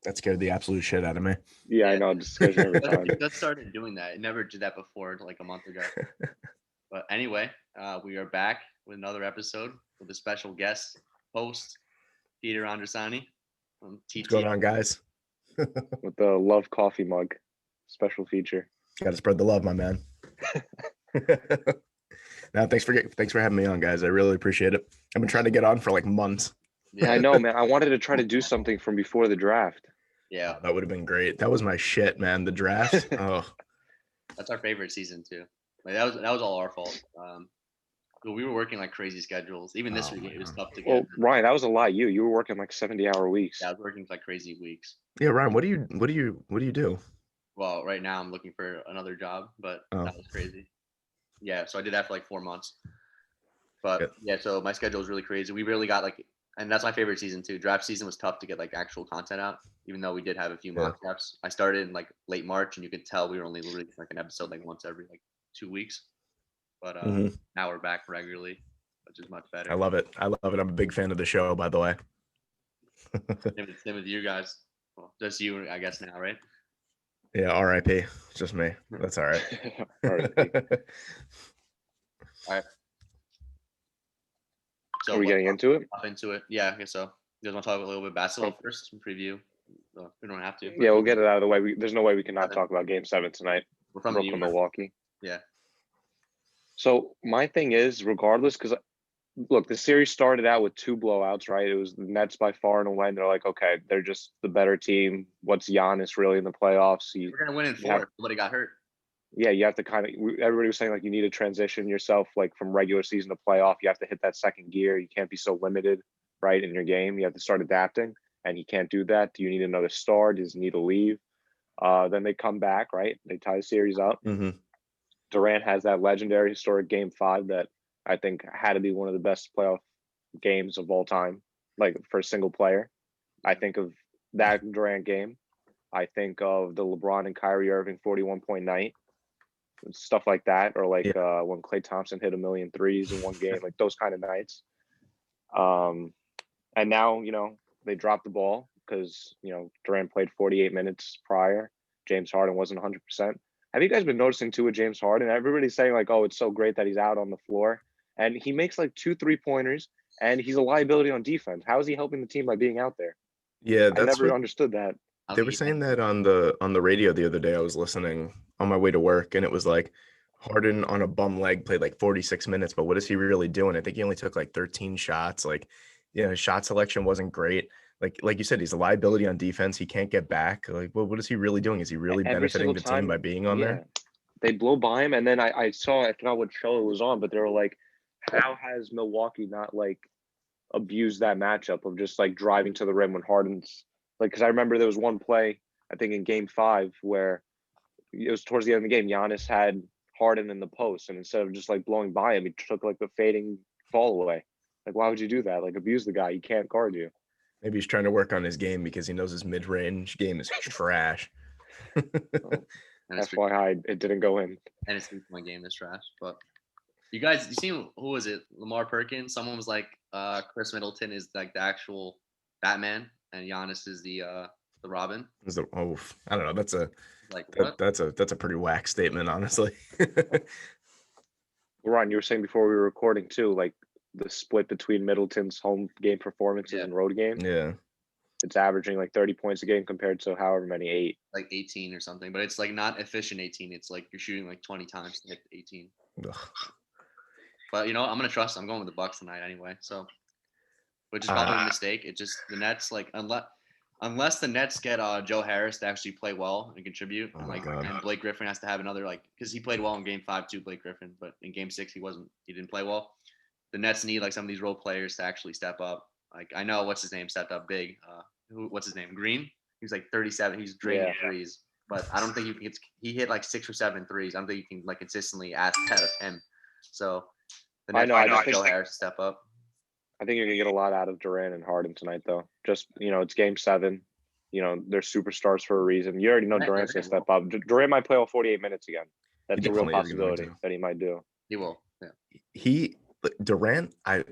That scared the absolute shit out of me. Yeah, I know. It just scares me every time. It just started doing that. It never did that before, like a month ago. But anyway, we are back with another episode with a special guest host, Peter Andrasani from What's going TTL. on, guys? With the love coffee mug, special feature. Got to spread the love, my man. Now, thanks for having me on, guys. I really appreciate it. I've been trying to get on for like months. Yeah, I know, man. I wanted to try to do something from before the draft. Yeah, That would have been great. That was my shit, man. The draft. Oh, that's our favorite season too. Like that was all our fault. We were working like crazy schedules. Even this Oh week, my it was God. tough to get. Well, Ryan, that was a lie. You were working like 70-hour weeks. Yeah, I was working like crazy weeks. yeah, Ryan. What do you do? Well, right now I'm looking for another job, but Oh. that was crazy. Yeah, so I did that for like 4 months. But Good. yeah, so my schedule was really crazy. We really got like, and that's my favorite season too. Draft season was tough to get like actual content out, even though we did have a few mock drafts. I started in like late March, and you could tell we were only releasing like an episode like once every like 2 weeks. But now we're back regularly, which is much better. I love it. I'm a big fan of the show, by the way. Same with you guys. Well, just you, I guess now, right? Yeah, R.I.P. It's just me. That's all right. R.I.P. All right. So Are we getting into it? Up into it. Yeah, I guess so. You guys want to talk a little bit basketball first? Some preview. We don't have to. Yeah, we'll get it out of the way. There's no way we cannot talk about Game 7 tonight. We're from Brooklyn, Milwaukee. Yeah. So my thing is, regardless, because look, the series started out with 2 blowouts, right? It was the Nets by far and away. And they're like, okay, they're just the better team. What's Giannis really in the playoffs? We're gonna win in 4. Nobody got hurt. Yeah, you have to kind of. Everybody was saying like you need to transition yourself like from regular season to playoff. You have to hit that second gear. You can't be so limited, right, in your game. You have to start adapting, and he can't do that. Do you need another star? Does he need to leave? Then they come back, right? They tie the series up. Mm-hmm. Durant has that legendary historic Game 5 that I think had to be one of the best playoff games of all time, like for a single player. I think of that Durant game. I think of the LeBron and Kyrie Irving 41-point night, stuff like that, or like when Klay Thompson hit 1,000,000 threes in one game, like those kind of nights. And now, they dropped the ball because, Durant played 48 minutes prior. James Harden wasn't 100%. Have you guys been noticing too with James Harden? Everybody's saying like, oh, it's so great that he's out on the floor. And he makes like 2 3-pointers and he's a liability on defense. How is he helping the team by being out there? Yeah, I never understood that. They were saying that on the radio the other day. I was listening on my way to work, and it was like Harden on a bum leg played like 46 minutes, but what is he really doing? I think he only took like 13 shots. Like, his shot selection wasn't great. Like you said, he's a liability on defense. He can't get back. Like, what is he really doing? Is he really benefiting the team by being on there? They blow by him, and then I forgot what show it was on, but they were like, how has Milwaukee not like abused that matchup of just like driving to the rim when Harden's like, because I remember there was one play, I think in Game 5, where it was towards the end of the game, Giannis had Harden in the post, and instead of just like blowing by him, he took like the fading fall away. Like, why would you do that? Like, abuse the guy. He can't guard you. Maybe he's trying to work on his game because he knows his mid-range game is trash. That's why it didn't go in. And his three-point game is trash. But you guys, you seen who was it? Lamar Perkins. Someone was like, Chris Middleton is like the actual Batman, and Giannis is the Robin. I don't know. That's a pretty whack statement, honestly. Ron, you were saying before we were recording too, like the split between Middleton's home game performances and road game. Yeah. It's averaging like 30 points a game compared to however many 8. Like 18 or something, but it's like not efficient 18. It's like you're shooting like 20 times to hit 18. Ugh. But I'm gonna trust. I'm going with the Bucks tonight anyway. So, which is probably a mistake. It just the Nets like unless the Nets get Joe Harris to actually play well and contribute, and Blake Griffin has to have another because he played well in Game 5 too, Blake Griffin, but in Game 6 he didn't play well. The Nets need like some of these role players to actually step up. Like I know what's his name stepped up big. What's his name? Green. He's like 37. He's draining threes, but I don't think he hit like 6 or 7 threes. I don't think you can like consistently ask that of him. So the Nets need Joe Harris to step up. I think you're gonna get a lot out of Durant and Harden tonight, though. Just it's Game 7. They're superstars for a reason. You already know Durant's gonna step up. Durant might play all 48 minutes again. That's a real possibility that he might do. He will. Yeah. Durant, I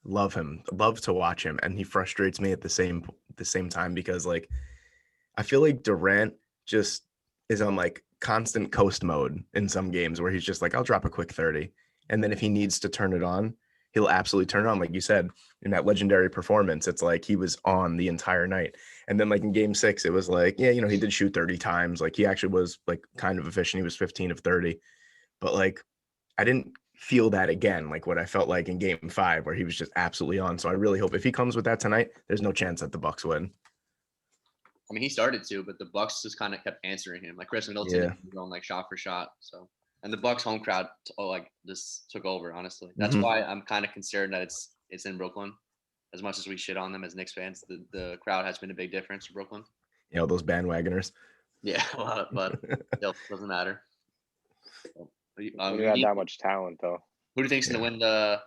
love him. Love to watch him, and he frustrates me at the same time because like I feel like Durant just is on like constant coast mode in some games where he's just like, I'll drop a quick 30. And then if he needs to turn it on, he'll absolutely turn it on. Like you said, in that legendary performance, it's like he was on the entire night. And then like in game 6, it was like, yeah, he did shoot 30 times. Like he actually was like kind of efficient. He was 15 of 30. But like I didn't feel that again, like what I felt like in game 5, where he was just absolutely on. So I really hope if he comes with that tonight, there's no chance that the Bucks win. I mean, he started to, but the Bucks just kind of kept answering him. Like Chris Middleton Yeah. going like shot for shot. So, and the Bucks home crowd like just took over. Honestly, that's Mhm. why I'm kind of concerned that it's in Brooklyn. As much as we shit on them as Knicks fans, the crowd has been a big difference for Brooklyn. Those bandwagoners. Yeah, but still doesn't matter. When you had that much talent, though. Who do you think's gonna win the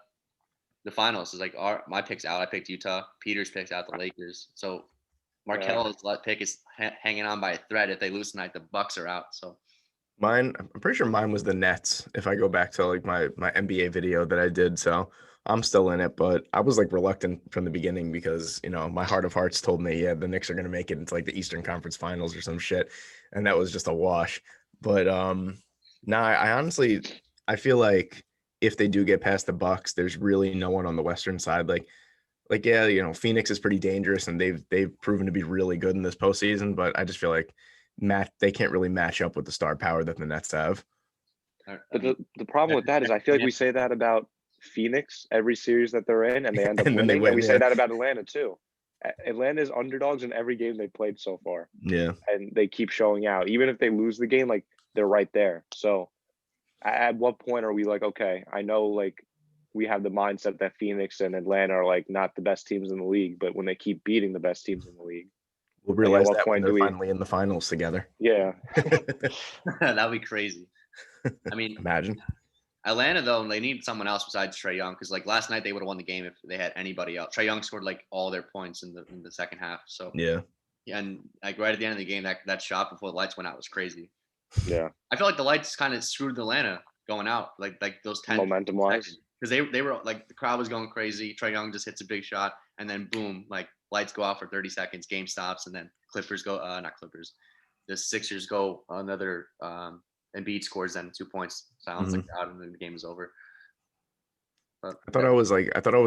finals? Is like my pick's out. I picked Utah. Peter's pick's out the Lakers. So Markel's pick is hanging on by a thread. If they lose tonight, the Bucks are out. So I'm pretty sure mine was the Nets. If I go back to like my NBA video that I did, so I'm still in it, but I was like reluctant from the beginning because my heart of hearts told me, yeah, the Knicks are gonna make it into like the Eastern Conference Finals or some shit, and that was just a wash. But I honestly I feel like if they do get past the Bucks, there's really no one on the Western side. Like yeah, Phoenix is pretty dangerous and they've proven to be really good in this postseason, but I just feel like they can't really match up with the star power that the Nets have. But the problem with that is I feel like we say that about Phoenix every series that they're in, and they end up And then winning. they win, and we yeah. say that about Atlanta too. Atlanta is underdogs in every game they played so far, Yeah. and they keep showing out. Even if they lose the game, like they're right there. So at what point are we like, okay, I know like we have the mindset that Phoenix and Atlanta are like not the best teams in the league, but when they keep beating the best teams in the league, We'll like, at realize what that when point they're do we? finally in the finals together. Yeah, that'd be crazy. I mean, Imagine. Atlanta though, they need someone else besides Trae Young because like last night they would have won the game if they had anybody else. Trae Young scored like all their points in the second half. So Yeah. and like right at the end of the game, that shot before the lights went out was crazy. yeah. I feel like the lights kind of screwed Atlanta going out, like those 10 Momentum wise, because they were like the crowd was going crazy. Trae Young just hits a big shot, and then boom, like lights go out for 30 seconds, game stops, and then Clippers go not Clippers, the Sixers go another Embiid scores then 2 points, sounds like out, and then the game is over. But I thought I was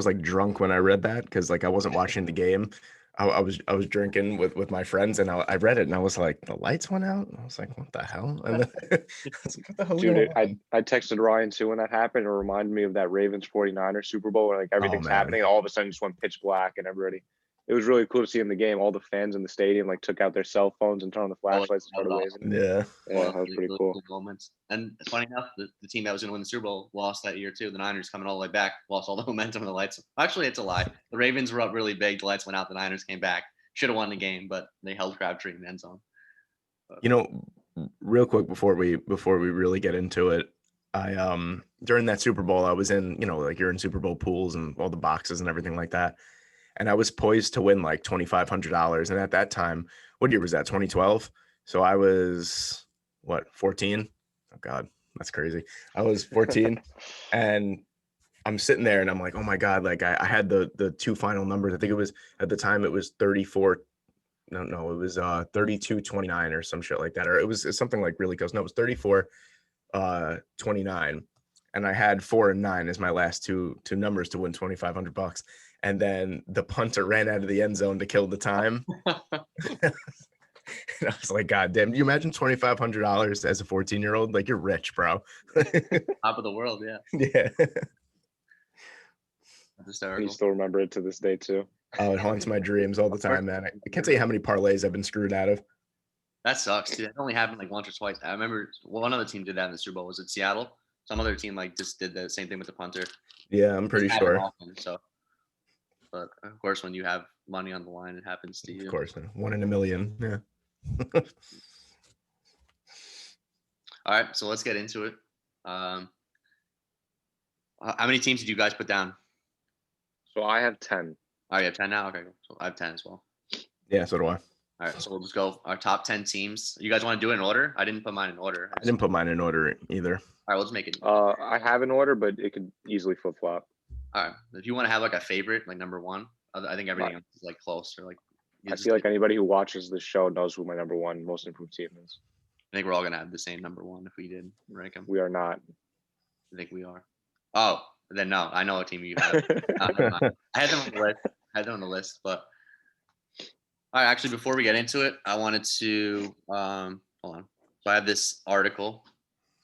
like drunk when I read that because like I wasn't watching the game. I was drinking with my friends and I read it and I was like, the lights went out. And I was like, what the hell? And then I was like, what the hell? dude, I texted Ryan too when that happened. It reminded me of that Ravens 49ers Super Bowl where like everything's happening, and all of a sudden just went pitch black and everybody. It was really cool to see in the game. All the fans in the stadium like took out their cell phones and turned on the flashlights and started waving. Yeah. Yeah, that was pretty cool. Moments. And funny enough, the team that was going to win the Super Bowl lost that year too. The Niners coming all the way back, lost all the momentum of the lights. Actually, it's a lie. The Ravens were up really big. The lights went out. The Niners came back. Should have won the game, but they held Crabtree in the end zone. But, real quick before we really get into it, I during that Super Bowl, I was in, like you're in Super Bowl pools and all the boxes and everything like that. And I was poised to win like $2,500. And at that time, what year was that? 2012. So I was 14? Oh God, that's crazy. I was 14 and I'm sitting there and I'm like, oh my God, like I had the two final numbers. I think it was at the time it was 34. No, it was 32-29 or some shit like that. Or it was something like really close. No, it was 34-29. And I had 4 and 9 as my last two numbers to win $2,500. And then the punter ran out of the end zone to kill the time. And I was like, God damn, do you imagine $2,500 as a 14-year-old? Like, you're rich, bro. Top of the world, yeah. Yeah. You still remember it to this day too. Oh, it haunts my dreams all the time, man. I can't tell you how many parlays I've been screwed out of. That sucks, dude. It only happened like once or twice. I remember one other team did that in the Super Bowl. Was it Seattle? Some other team like just did the same thing with the punter. Yeah, I'm pretty sure. Often, so, but of course, when you have money on the line, it happens to you. Of course, 1 in a million. Yeah. All right, so let's get into it. How many teams did you guys put down? So I have 10. Oh, you have 10 now? Okay, so I have 10 as well. Yeah, so do I. All right, so we'll just go our top 10 teams. You guys want to do it in order? I didn't put mine in order. I didn't put mine in order either. All right, we'll just make it. I have an order, but it could easily flip flop. All right, if you want to have like a favorite, like number one, I think everything else is like close or like I feel like anybody who watches this show knows who my number one most improved team is. I think we're all gonna have the same number one if we did rank them. We are not. I think we are. Oh, then no, I know what team you have. Never mind. I had them on the list. But all right, actually, before we get into it, I wanted to hold on. So I have this article.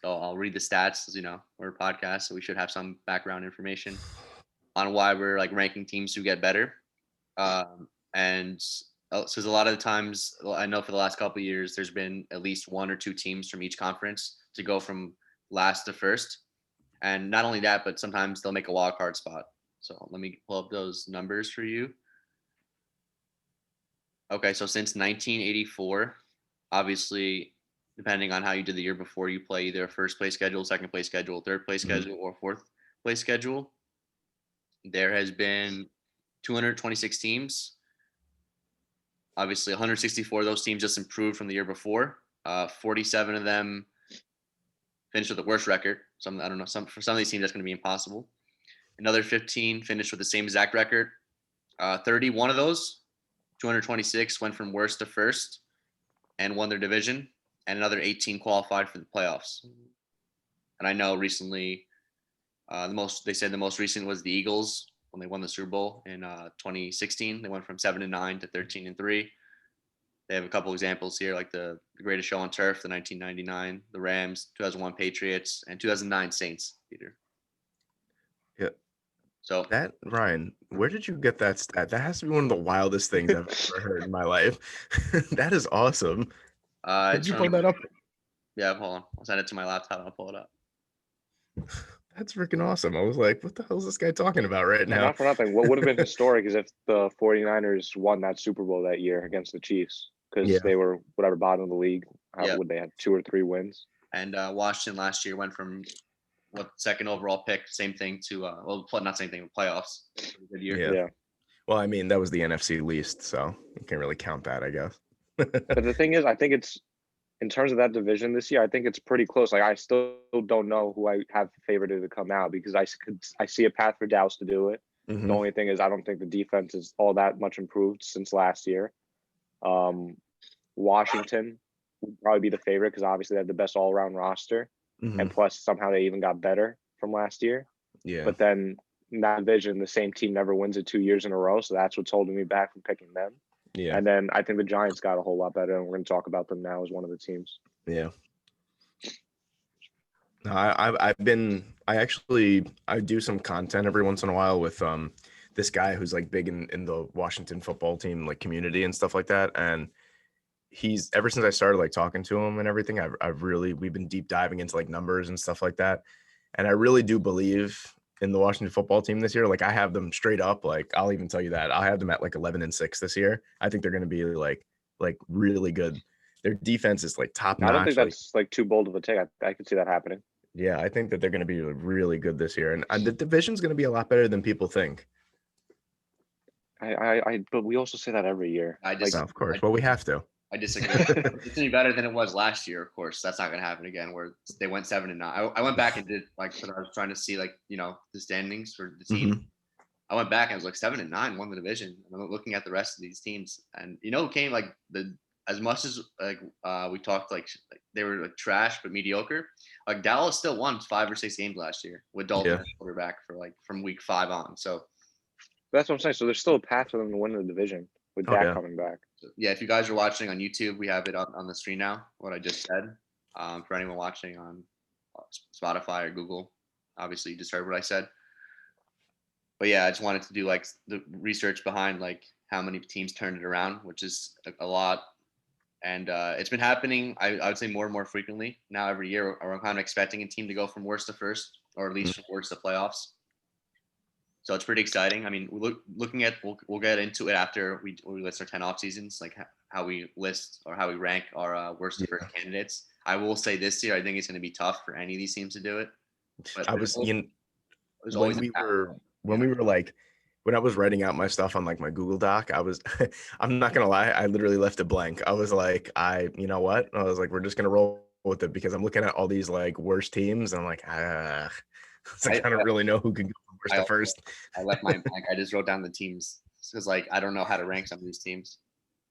So I'll read the stats. As you know, we're a podcast, so we should have some background information on why we're like ranking teams who get better. And so a lot of the times, I know for the last couple of years, there's been at least one or two teams from each conference to go from last to first. And not only that, but sometimes they'll make a wild card spot. So let me pull up those numbers for you. Okay, so since 1984, obviously, depending on how you did the year before, you play either a first place schedule, second place schedule, third place schedule, or fourth place schedule. There has been 226 teams. Obviously, 164 of those teams just improved from the year before. 47 of them finished with the worst record. I don't know. For some of these teams, that's going to be impossible. Another 15 finished with the same exact record. 31 of those, 226, went from worst to first and won their division. And another 18 qualified for the playoffs. And I know recently, they said the most recent was the Eagles when they won the Super Bowl in 2016. They went from 7-9 to 13-3. They have a couple examples here, like the Greatest Show on Turf, the 1999, the Rams, 2001 Patriots, and 2009 Saints, Peter. Yeah. So that, Ryan, where did you get that stat? That has to be one of the wildest things I've ever heard in my life. That is awesome. Did you pull that up? Yeah, hold on. I'll send it to my laptop and I'll pull it up. That's freaking awesome. I was like, what the hell is this guy talking about right now? Not for nothing. What would have been historic is if the 49ers won that Super Bowl that year against the Chiefs, because they were whatever bottom of the league. How would they have 2 or 3 wins? And Washington last year went from second overall pick, same thing to not same thing, playoffs. Good year. Yeah. Well, I mean, that was the NFC least, so you can't really count that, I guess. But the thing is, I think it's in terms of that division this year, I think it's pretty close. Like I still don't know who I have favorited to come out because I see a path for Dallas to do it. Mm-hmm. The only thing is I don't think the defense is all that much improved since last year. Washington would probably be the favorite because obviously they have the best all-around roster, and plus somehow they even got better from last year. Yeah. But then in that division, the same team never wins it 2 years in a row, so that's what's holding me back from picking them. Yeah. And then I think the Giants got a whole lot better, and we're going to talk about them now as one of the teams. Yeah. I do some content every once in a while with this guy who's like big in the Washington football team like community and stuff like that, and he's ever since I started like talking to him and everything, we've been deep diving into like numbers and stuff like that, and I really do believe in the Washington football team this year. Like I have them straight up, like I'll even tell you that I'll have them at like 11-6 this year. I think they're going to be like really good. Their defense is like top notch. I don't think that's like too bold of a take. I could see that happening. Yeah, I think that they're going to be really good this year, and the division's going to be a lot better than people think. But we also say that every year. Of course. Well, we have to. I disagree. It's gonna be better than it was last year. Of course, that's not gonna happen again. Where they went 7-9. I went back and did like, because I was trying to see like the standings for the team. Mm-hmm. I went back and I was like 7-9, won the division. And I'm looking at the rest of these teams, and who came like as much as like we talked like they were like trash but mediocre. Like Dallas still won 5 or 6 games last year with Dalton as quarterback for like from week 5 on. So that's what I'm saying. So there's still a path for them to win the division with Dak coming back. Yeah, if you guys are watching on YouTube, we have it on the screen now, what I just said. For anyone watching on Spotify or Google, obviously you just heard what I said. But yeah, I just wanted to do like the research behind like how many teams turned it around, which is a lot. And it's been happening, I would say, more and more frequently now every year. I'm kind of expecting a team to go from worst to first, or at least from worst to playoffs. So it's pretty exciting. I mean, looking at we'll get into it after we list our 10 off seasons, like how we list or how we rank our worst to first candidates. I will say this year, I think it's going to be tough for any of these teams to do it. But when I was writing out my stuff on like my Google Doc, I'm not gonna lie, I literally left it blank. I was like, you know what? I was like, we're just gonna roll with it because I'm looking at all these like worst teams. And I'm like, I don't really know who can go from worst to first. I left mine blank. I just wrote down the teams because like I don't know how to rank some of these teams.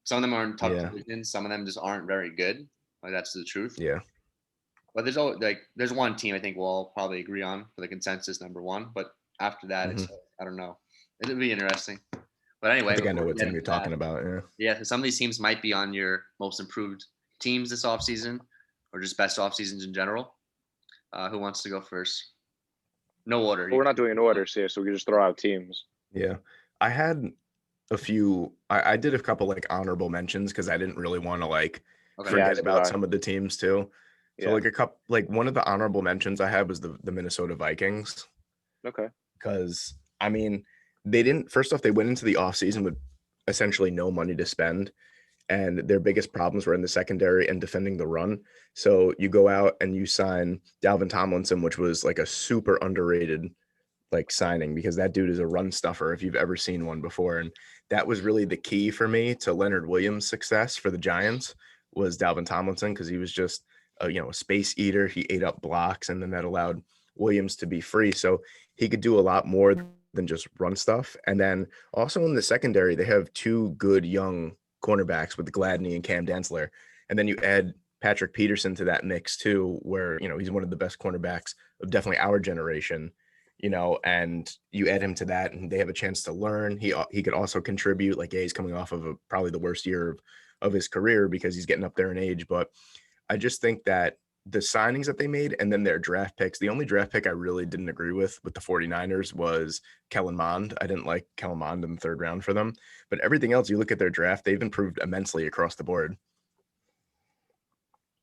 Some of them are in tough Yeah. divisions. Some of them just aren't very good. Like that's the truth. Yeah. But there's one team I think we'll all probably agree on for the consensus number one. But after that, it's I don't know. It'll be interesting. But I anyway, think I know before we what get team you're into that, talking about. Yeah. yeah, so some of these teams might be on your most improved teams this offseason or just best off seasons in general. Who wants to go first? No order. But we're not doing an order here, so we can just throw out teams. Yeah. I had a few, I did a couple like honorable mentions because I didn't really want to like Okay. Yeah, forget so did about I. some of the teams too. So Yeah. like a couple, like one of the honorable mentions I had was the Minnesota Vikings. Okay. Because I mean, they didn't, first off, they went into the offseason with essentially no money to spend. And their biggest problems were in the secondary and defending the run. So you go out and you sign Dalvin Tomlinson, which was like a super underrated like signing because that dude is a run stuffer if you've ever seen one before. And that was really the key for me to Leonard Williams' success for the Giants was Dalvin Tomlinson because he was just a space eater. He ate up blocks, and then that allowed Williams to be free. So he could do a lot more than just run stuff. And then also in the secondary, they have two good young cornerbacks with Gladney and Cam Densler. And then you add Patrick Peterson to that mix too, where, he's one of the best cornerbacks of definitely our generation, and you add him to that and they have a chance to learn. He could also contribute. Like, yeah, he's coming off of probably the worst year of his career because he's getting up there in age. But I just think that the signings that they made and then their draft picks, the only draft pick I really didn't agree with the 49ers was Kellen Mond. I didn't like Kellen Mond in the third round for them. But everything else, you look at their draft, they've improved immensely across the board.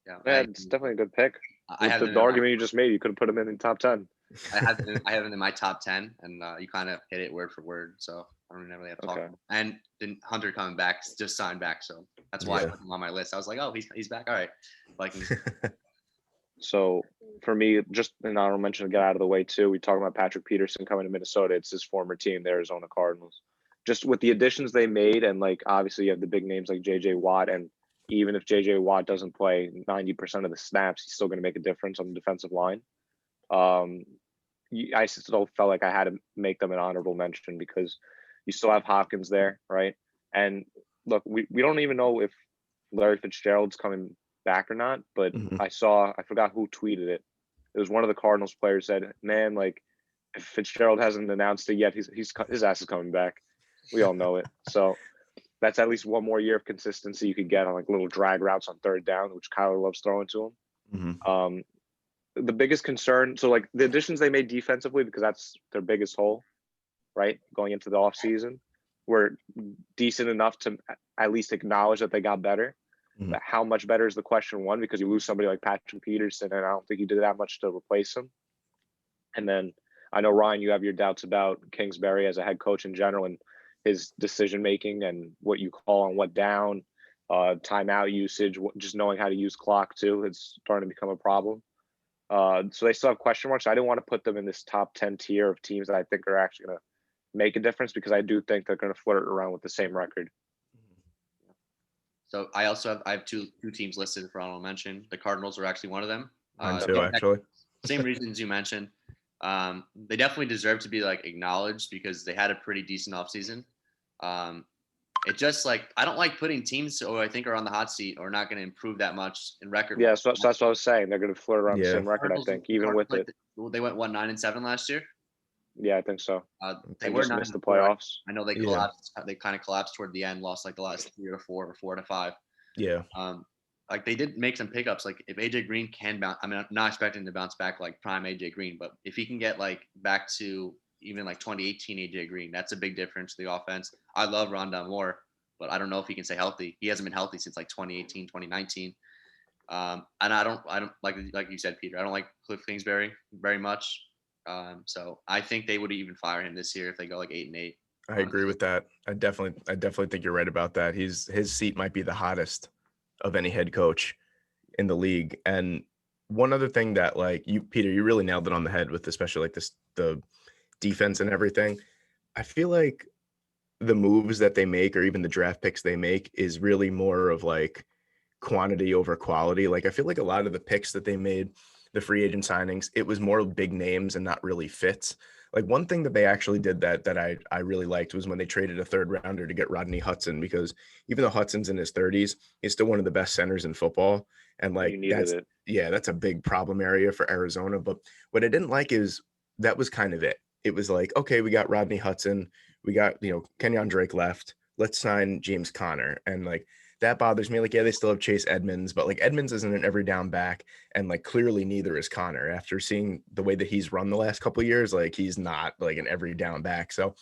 Yeah, Yeah, it's definitely a good pick. I have the argument you just made, you could have put him in the top 10. I have him in my top 10, and you kind of hit it word for word. So I don't really have to talk. Okay. And then Hunter coming back, just signed back, so that's why I put him on my list. I was like, oh, he's back. All right, Vikings. So for me, just an honorable mention to get out of the way too. We talk about Patrick Peterson coming to Minnesota. It's his former team, the Arizona Cardinals. Just with the additions they made, and like obviously you have the big names like J.J. Watt, and even if J.J. Watt doesn't play 90% of the snaps, he's still going to make a difference on the defensive line. I still felt like I had to make them an honorable mention because you still have Hopkins there, right? And look, we don't even know if Larry Fitzgerald's coming back or not, but I forgot who tweeted it. It was one of the Cardinals players said, man, like if Fitzgerald hasn't announced it yet, his ass is coming back. We all know it. So that's at least one more year of consistency you could get on like little drag routes on third down, which Kyler loves throwing to him. The biggest concern, so like the additions they made defensively, because that's their biggest hole, right? Going into the offseason, were decent enough to at least acknowledge that they got better. But how much better is the question one, because you lose somebody like Patrick Peterson, and I don't think you did that much to replace him. And then I know, Ryan, you have your doubts about Kingsbury as a head coach in general and his decision making and what you call on what down, timeout usage, just knowing how to use clock too. It's starting to become a problem. So they still have question marks. I didn't want to put them in this top 10 tier of teams that I think are actually going to make a difference, because I do think they're going to flirt around with the same record. So I also have two teams listed for honorable mention. The Cardinals are actually one of them. Mine too, actually. Same reasons you mentioned. They definitely deserve to be like acknowledged because they had a pretty decent offseason. It just like I don't like putting teams who I think are on the hot seat or not going to improve that much in record. Yeah, so that's what I was saying. They're going to flirt around the same record, I think, even with it. They went 9-7 last year. Yeah, I think so. They were just missed the playoffs. I know they collapsed. They kind of collapsed toward the end. Lost like the last 3 or 4 or 4-5. Yeah. Like they did make some pickups. Like if AJ Green can bounce, I mean, I'm not expecting to bounce back like prime AJ Green, but if he can get like back to even like 2018 AJ Green, that's a big difference to the offense. I love Rondon Moore, but I don't know if he can stay healthy. He hasn't been healthy since like 2018, 2019. And I don't like you said, Peter, I don't like Cliff Kingsbury very much. So I think they would even fire him this year if they go like 8-8. I agree with that. I definitely think you're right about that. His seat might be the hottest of any head coach in the league. And one other thing that like you, Peter, you really nailed it on the head with, especially like the defense and everything. I feel like the moves that they make or even the draft picks they make is really more of like quantity over quality. Like I feel like a lot of the picks that they made, the free agent signings, it was more big names and not really fits. Like one thing that they actually did that I really liked was when they traded a third rounder to get Rodney Hudson, because even though Hudson's in his 30s, he's still one of the best centers in football. And You like needed it. that's a big problem area for Arizona. But what I didn't like is that was kind of it. It was like, okay, we got Rodney Hudson, we got, Kenyon Drake left. Let's sign James Conner. And like that bothers me. Like, yeah, they still have Chase Edmonds, but like Edmonds isn't an every down back. And like clearly neither is Connor. After seeing the way that he's run the last couple of years, like he's not like an every down back. So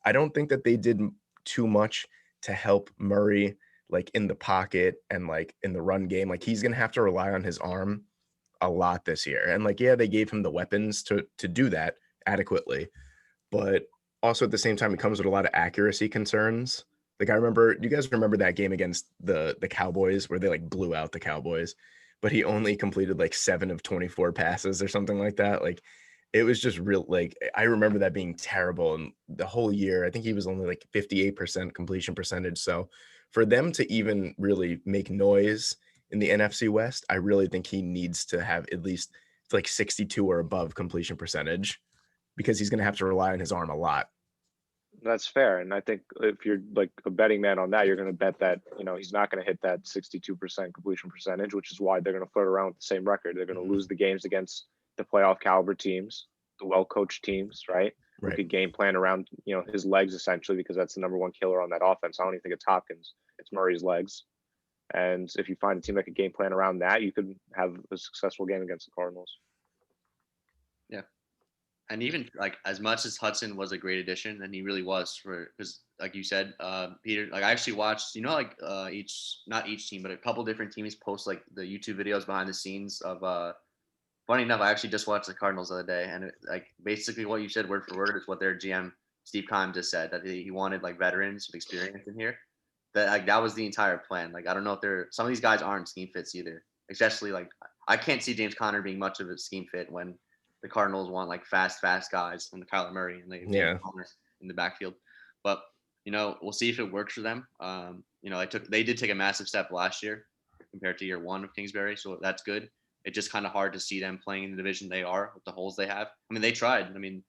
I don't think that they did too much to help Murray like in the pocket and like in the run game. Like he's gonna have to rely on his arm a lot this year. And like, yeah, they gave him the weapons to do that adequately, but also at the same time, it comes with a lot of accuracy concerns. Like I remember, do you guys remember that game against the Cowboys where they like blew out the Cowboys, but he only completed like 7 of 24 passes or something like that? Like it was just real. Like I remember that being terrible. And the whole year, I think he was only like 58% completion percentage. So for them to even really make noise in the NFC West, I really think he needs to have at least like 62 or above completion percentage, because he's going to have to rely on his arm a lot. That's fair. And I think if you're like a betting man on that, you're going to bet that, he's not going to hit that 62% completion percentage, which is why they're going to flirt around with the same record. They're going to lose the games against the playoff caliber teams, the well-coached teams, right? Who Right. could game plan around, his legs essentially, because that's the number one killer on that offense. I don't even think it's Hopkins. It's Murray's legs. And if you find a team that could game plan around that, you could have a successful game against the Cardinals. Yeah. And even like as much as Hudson was a great addition, and he really was, for because like you said, Peter, like I actually watched, not each team, but a couple different teams post like the YouTube videos behind the scenes of funny enough, I actually just watched the Cardinals the other day, and like basically what you said word for word is what their GM Steve Keim just said, that he wanted like veterans with experience in here. That like that was the entire plan. Like I don't know if some of these guys aren't scheme fits either. Especially like I can't see James Conner being much of a scheme fit when the Cardinals want like fast guys and Kyler Murray and they Yeah. Conner in the backfield. But we'll see if it works for them. They did take a massive step last year compared to year one of Kingsbury, so that's good. It's just kind of hard to see them playing in the division they are with the holes they have. I mean, they tried. I mean,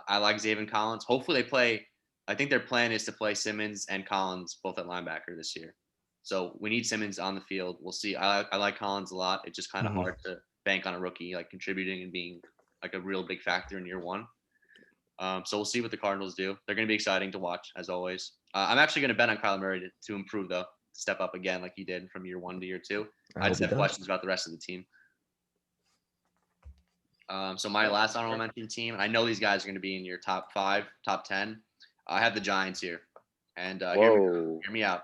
I like Zaven Collins. Hopefully they play. I think their plan is to play Simmons and Collins both at linebacker this year. So we need Simmons on the field. We'll see. I like Collins a lot. It's just kind of hard to bank on a rookie like contributing and being like a real big factor in year one. So we'll see what the Cardinals do. They're going to be exciting to watch as always. I'm actually going to bet on Kyler Murray to improve though, to step up again like he did from year one to year two. I just have questions about the rest of the team. So my last honorable mention team, and I know these guys are going to be in your top 5, top 10. I have the Giants here, and hear me out.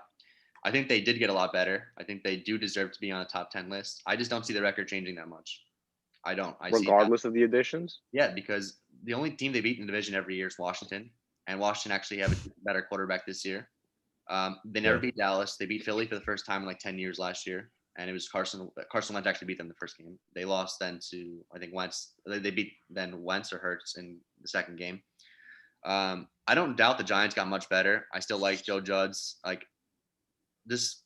I think they did get a lot better. I think they do deserve to be on a top 10 list. I just don't see the record changing that much. I don't. Regardless of the additions? Yeah, because the only team they beat in the division every year is Washington, and Washington actually have a better quarterback this year. They never beat Dallas. They beat Philly for the first time in like 10 years last year. And it was Carson Wentz actually beat them the first game. They lost then to, I think, Wentz. They beat then Wentz or Hurts in the second game. I don't doubt the Giants got much better. I still like Joe Judge. Like this,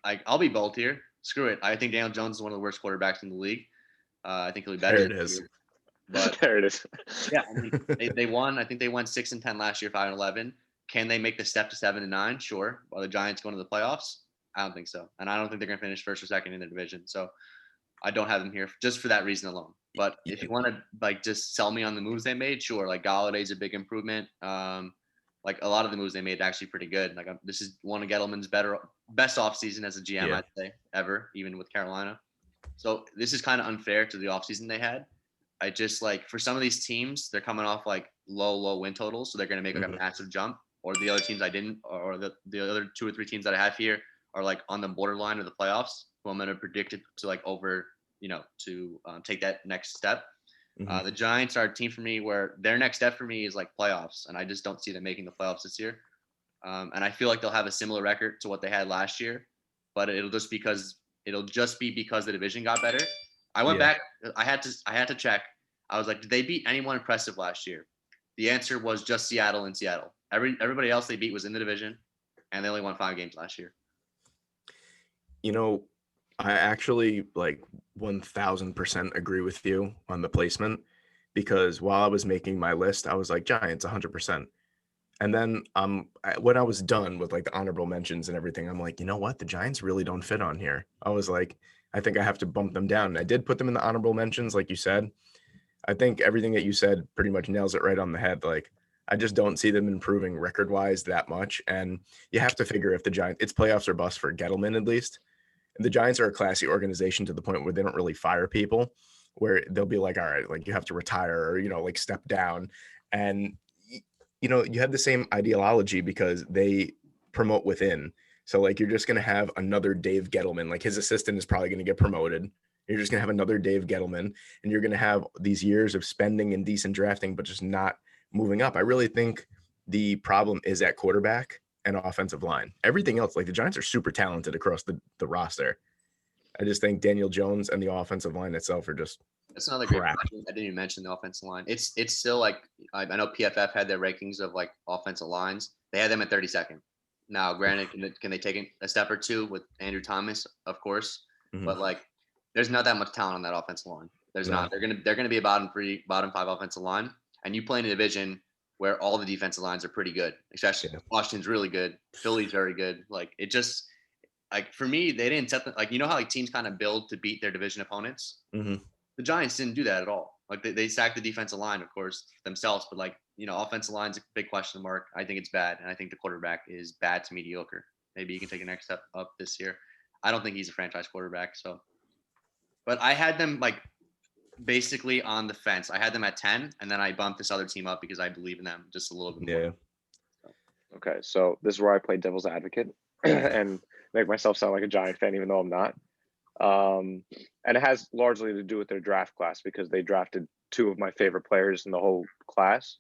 I'll be bold here. Screw it. I think Daniel Jones is one of the worst quarterbacks in the league. I think he'll be better. There it is. Year. But there it is. Yeah, I mean, they won. I think they won 6-10 last year, 5-11. Can they make the step to 7-9? Sure. Are the Giants going to the playoffs? I don't think so. And I don't think they're going to finish first or second in their division. So I don't have them here just for that reason alone. But if you want to like just sell me on the moves they made, sure. Like Galladay's a big improvement. Like a lot of the moves they made are actually pretty good. Like this is one of Gettleman's best offseason as a GM, I'd say, ever, even with Carolina. So this is kind of unfair to the offseason they had. I just like for some of these teams, they're coming off like low win totals. So they're going to make like a massive jump. Or the other teams I didn't, or the other 2 or 3 teams that I have here are like on the borderline of the playoffs, who I'm going to predict it to like over, to take that next step. The Giants are a team for me where their next step for me is like playoffs, and I just don't see them making the playoffs this year. And I feel like they'll have a similar record to what they had last year, but it'll just be because the division got better. I went back. I had to check. I was like, did they beat anyone impressive last year? The answer was just Seattle and Seattle. Everybody else they beat was in the division, and they only won 5 games last year. I actually like 1000% agree with you on the placement, because while I was making my list, I was like Giants 100%. And then when I was done with like the honorable mentions and everything, I'm like, you know what? The Giants really don't fit on here. I was like, I think I have to bump them down. And I did put them in the honorable mentions, like you said. I think everything that you said pretty much nails it right on the head. Like, I just don't see them improving record wise that much. And you have to figure if the Giants, it's playoffs or bust for Gettleman at least. And the Giants are a classy organization to the point where they don't really fire people, where they'll be like, all right, like you have to retire or, like step down. And, you have the same ideology because they promote within. So, like, you're just going to have another Dave Gettleman. Like, his assistant is probably going to get promoted. You're just going to have another Dave Gettleman, and you're going to have these years of spending and decent drafting, but just not moving up. I really think the problem is at quarterback and offensive line. Everything else, like the Giants are super talented across the roster. I just think Daniel Jones and the offensive line itself are just That's another great crap. question. I didn't even mention the offensive line. It's still like I know PFF had their rankings of like offensive lines. They had them at 32nd. Now, granted, can they take a step or two with Andrew Thomas, of course, but like there's not that much talent on that offensive line. There's not. They're gonna be a bottom 5 offensive line, and you play in a division where all the defensive lines are pretty good. Especially Washington's really good, Philly's very good. Like it just like for me, they didn't set like how like teams kind of build to beat their division opponents. The Giants didn't do that at all. Like they sacked the defensive line, of course, themselves, but like offensive line's a big question mark. I think it's bad, and I think the quarterback is bad to mediocre. Maybe he can take a next step up this year. I don't think he's a franchise quarterback. So, but I had them like basically on the fence. I had them at 10, and then I bumped this other team up because I believe in them just a little bit more. Yeah. Okay, so this is where I play devil's advocate and make myself sound like a Giant fan, even though I'm not. And it has largely to do with their draft class because they drafted two of my favorite players in the whole class.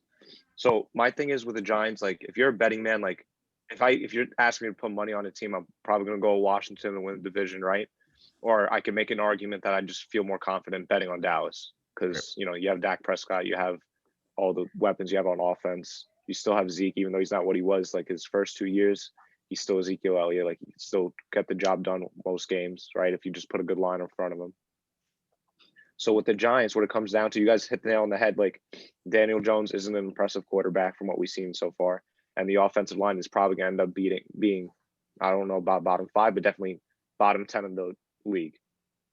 So my thing is with the Giants, like if you're a betting man, like if you're asking me to put money on a team, I'm probably going to go Washington and win the division, right? Or I can make an argument that I just feel more confident betting on Dallas because you have Dak Prescott, you have all the weapons you have on offense. You still have Zeke, even though he's not what he was like his first 2 years. He's still Ezekiel Elliott. Like he can still get the job done most games, right? If you just put a good line in front of him. So with the Giants, what it comes down to, you guys hit the nail on the head. Like Daniel Jones isn't an impressive quarterback from what we've seen so far, and the offensive line is probably going to end up being, I don't know about bottom 5, but definitely bottom 10 in the league.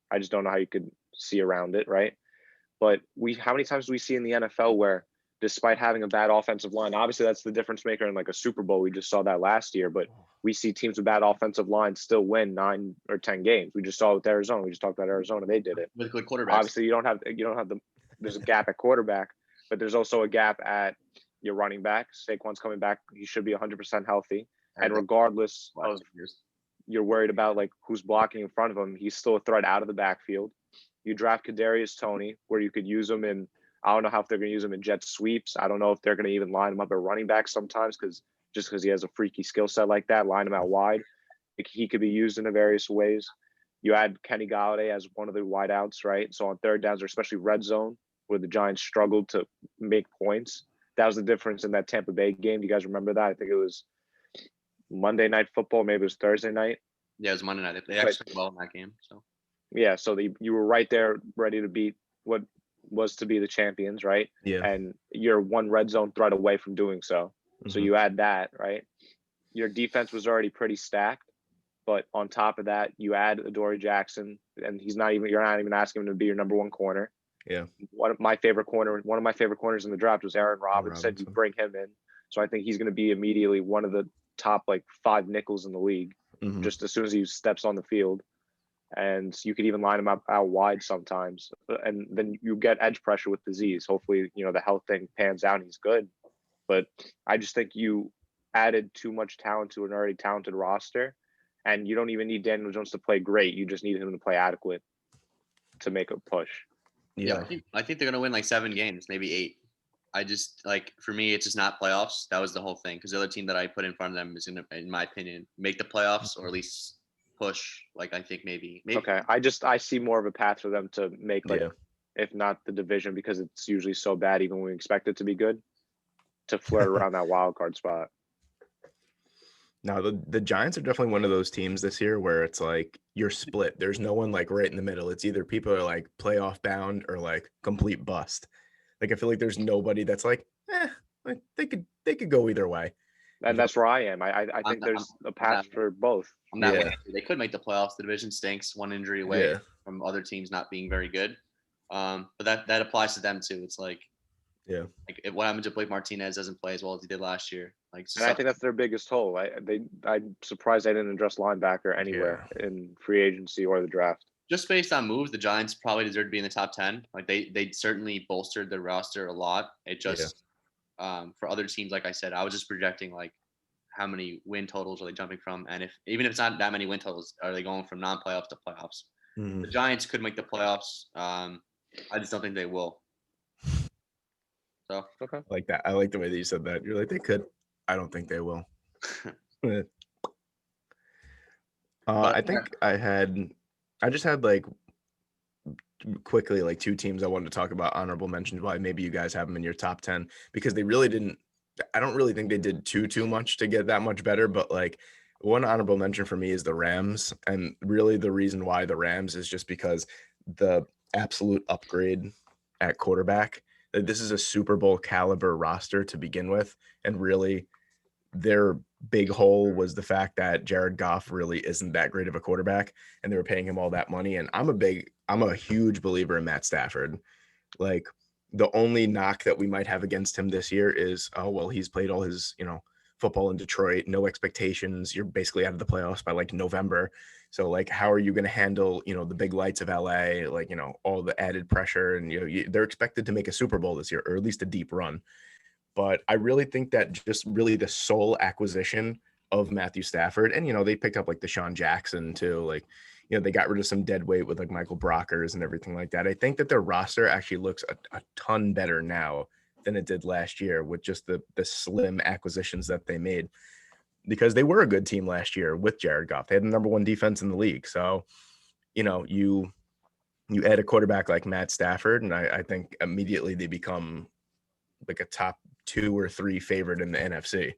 I just don't know how you could see around it, right? But how many times do we see in the NFL where, despite having a bad offensive line, obviously that's the difference maker in like a Super Bowl. We just saw that last year, but we see teams with bad offensive lines still win 9 or 10 games. We just saw it with Arizona. We just talked about Arizona. They did it. With good quarterbacks. Obviously, you don't have there's a gap at quarterback, but there's also a gap at your running back. Saquon's coming back. He should be 100% healthy. And regardless of you're worried about like who's blocking in front of him, he's still a threat out of the backfield. You draft Kadarius Toney, where you could use him in, I don't know how if they're going to use him in jet sweeps. I don't know if they're going to even line him up at running back sometimes because he has a freaky skill set like that, line him out wide. He could be used in various ways. You add Kenny Galladay as one of the wideouts, right? So on third downs, or especially red zone, where the Giants struggled to make points. That was the difference in that Tampa Bay game. Do you guys remember that? I think it was Monday Night Football. Maybe it was Thursday night. Yeah, it was Monday night. They actually played well in that game. So yeah, so you were right there, ready to beat what was to be the champions, right? Yeah. And you're one red zone threat away from doing so. So you add that, right? Your defense was already pretty stacked, but on top of that, you add Adoree Jackson, and you're not even asking him to be your number one corner. Yeah. One of my favorite corners in the draft was Aaron Robinson. You bring him in. So I think he's going to be immediately one of the top like 5 nickels in the league, just as soon as he steps on the field. And you could even line him up out wide sometimes. And then you get edge pressure with disease. Hopefully, the health thing pans out and he's good. But I just think you added too much talent to an already talented roster. And you don't even need Daniel Jones to play great. You just need him to play adequate to make a push. Yeah, I think they're going to win like 7 games, maybe 8. I just like, for me, it's just not playoffs. That was the whole thing. Because the other team that I put in front of them is going to, in my opinion, make the playoffs or at least push. Like, I think maybe. Okay. I see more of a path for them to make if not the division, because it's usually so bad, even when we expect it to be good, to flirt around that wild card spot. Now, the Giants are definitely one of those teams this year where it's like you're split. There's no one like right in the middle. It's either people are like playoff bound or like complete bust. Like I feel like there's nobody that's like, like they could go either way. And that's where I am. I I'm think I'm there's a I'm path that way. for both. I'm that way. Yeah, They could make the playoffs. The division stinks, one injury away yeah, from other teams not being very good. But that applies to them too. It's yeah, what happens if Blake Martinez doesn't play as well as he did last year? Like And I stuff think that's their biggest hole. I'm surprised they didn't address linebacker yeah, anywhere in free agency or the draft. just based on moves, the Giants probably deserve to be in the top 10. Like they certainly bolstered their roster a lot. It yeah. just for other teams, like I said, I was just projecting like how many win totals are they jumping from, and if even if it's not that many win totals, are they going from non-playoffs to playoffs? Mhm. The Giants could make the playoffs. I just don't think they will. So Okay. I like that. I like the way that you said that. You're like, they could. I don't think they will. Eh. but I think I just had like quickly like two teams I wanted to talk about honorable mentions why maybe you guys have them in your top 10 because they really didn't. I don't really think they did too much to get that much better, but like one honorable mention for me is the Rams, and really the reason why the Rams is just because the absolute upgrade at quarterback. This is a Super Bowl caliber roster to begin with, and really their big hole was the fact that Jared Goff really isn't that great of a quarterback, and they were paying him all that money. And I'm a huge believer in Matt Stafford. Like the only knock that we might have against him this year is, oh, well, he's played all his, football in Detroit, no expectations. You're basically out of the playoffs by like November. So like, how are you going to handle, the big lights of LA, like, all the added pressure and, they're expected to make a Super Bowl this year, or at least a deep run. But I really think that just really the sole acquisition of Matthew Stafford, and they picked up like Deshaun Jackson too, like they got rid of some dead weight with like Michael Brockers and everything like that. I think that their roster actually looks a ton better now than it did last year with just the slim acquisitions that they made, because they were a good team last year with Jared Goff. They had the number one defense in the league. So, you add a quarterback like Matt Stafford, and I think immediately they become like a top 2 or 3 favorite in the NFC.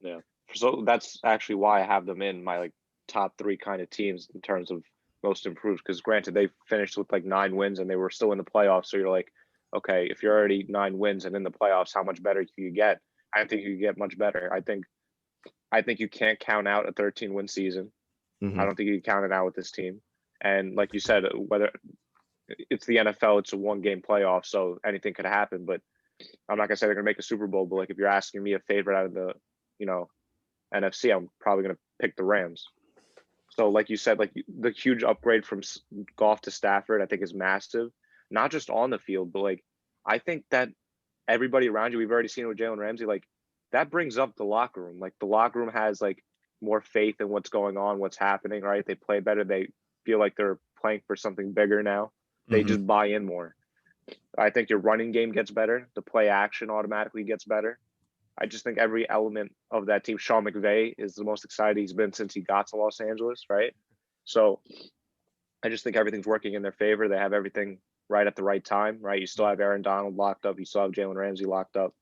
Yeah. So that's actually why I have them in my like top 3 kind of teams in terms of most improved. Because granted, they finished with like 9 wins and they were still in the playoffs. So you're like, okay, if you're already 9 wins and in the playoffs, how much better can you get? I don't think you can get much better. I think you can't count out a 13-win season. I Mhm. don't think you can count it out with this team. And like you said, whether it's the NFL, it's a 1-game playoff, so anything could happen. But I'm not gonna say they're gonna make a Super Bowl. But like if you're asking me a favorite out of the, you know, NFC, I'm probably gonna pick the Rams. So like you said, like the huge upgrade from Goff to Stafford, I think is massive. Not just on the field, but like I think that everybody around you, we've already seen it with Jalen Ramsey, like that brings up the locker room. Like the locker room has like more faith in what's going on, what's happening, right? They play better. They feel like they're playing for something bigger now. They Mhm. just buy in more. I think your running game gets better. The play action automatically gets better. I just think every element of that team, Sean McVay is the most excited he's been since he got to Los Angeles, right? So I just think everything's working in their favor. They have everything right at the right time, right? You still have Aaron Donald locked up. You still have Jalen Ramsey locked up.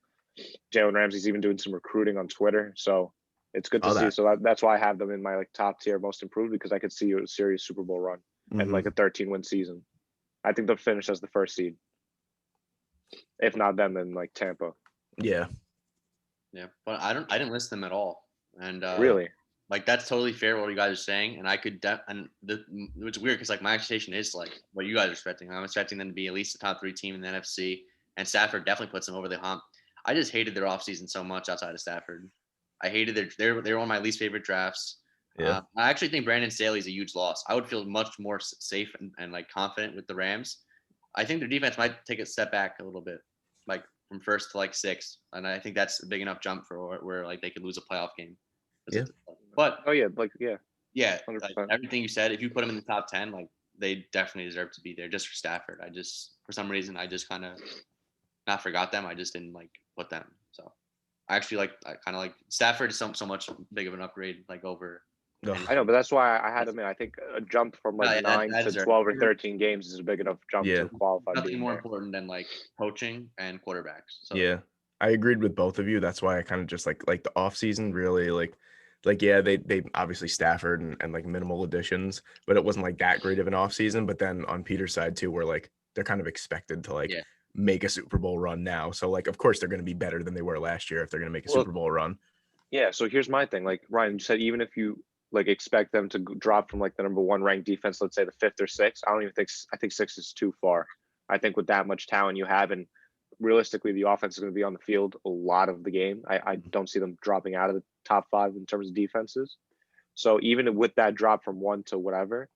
Jalen Ramsey's even doing some recruiting on Twitter. So it's good to All see. that. So that's why I have them in my like top tier most improved, because I could see a serious Super Bowl run and like a Mhm. 13-win season. I think they'll finish as the first seed. If not them, then like Tampa. Yeah. yeah, but I didn't list them at all, and Really? like that's totally fair what you guys are saying, and I could it's weird because like my expectation is like what you guys are expecting. I'm expecting them to be at least the top 3 team in the NFC, and Stafford definitely puts them over the hump. I just hated their offseason so much outside of Stafford. I hated they're one of my least favorite drafts. Yeah. I actually think Brandon Staley is a huge loss. I would feel much more safe and like confident with the Rams. I think their defense might take a step back a little bit, like from first to like 6th, and I think that's a big enough jump for where like they could lose a playoff game. Yeah. But Oh yeah, like yeah, yeah, like 100%. everything you said, if you put them in the top 10, like they definitely deserve to be there just for Stafford. I just, for some reason, I just kind of not forgot them. I just didn't like put them. So I actually I kind of like Stafford is so much big of an upgrade, like over. Ugh. I know, but that's why I had That's, them in. I think a jump from no, like yeah, 9 that to deserves 12 or it. 13 games is a big enough jump Yeah. to qualify Nothing being more there. important than like coaching and quarterbacks. So Yeah. I agreed with both of you. That's why I kind of just like the offseason really like yeah, they obviously Stafford and like minimal additions, but it wasn't like that great of an offseason. But then on Peter's side too, where like they're kind of expected to like yeah, make a Super Bowl run now. So like, of course they're going to be better than they were last year if they're going to make a Well, Super Bowl run. Yeah, so here's my thing. Like Ryan, you said, even if you like expect them to drop from like the number one ranked defense, let's say the fifth or sixth, I don't even think I think six is too far. I think with that much talent you have, and realistically, the offense is going to be on the field a lot of the game. I don't see them dropping out of the top five in terms of defenses. So even with that drop from one to whatever,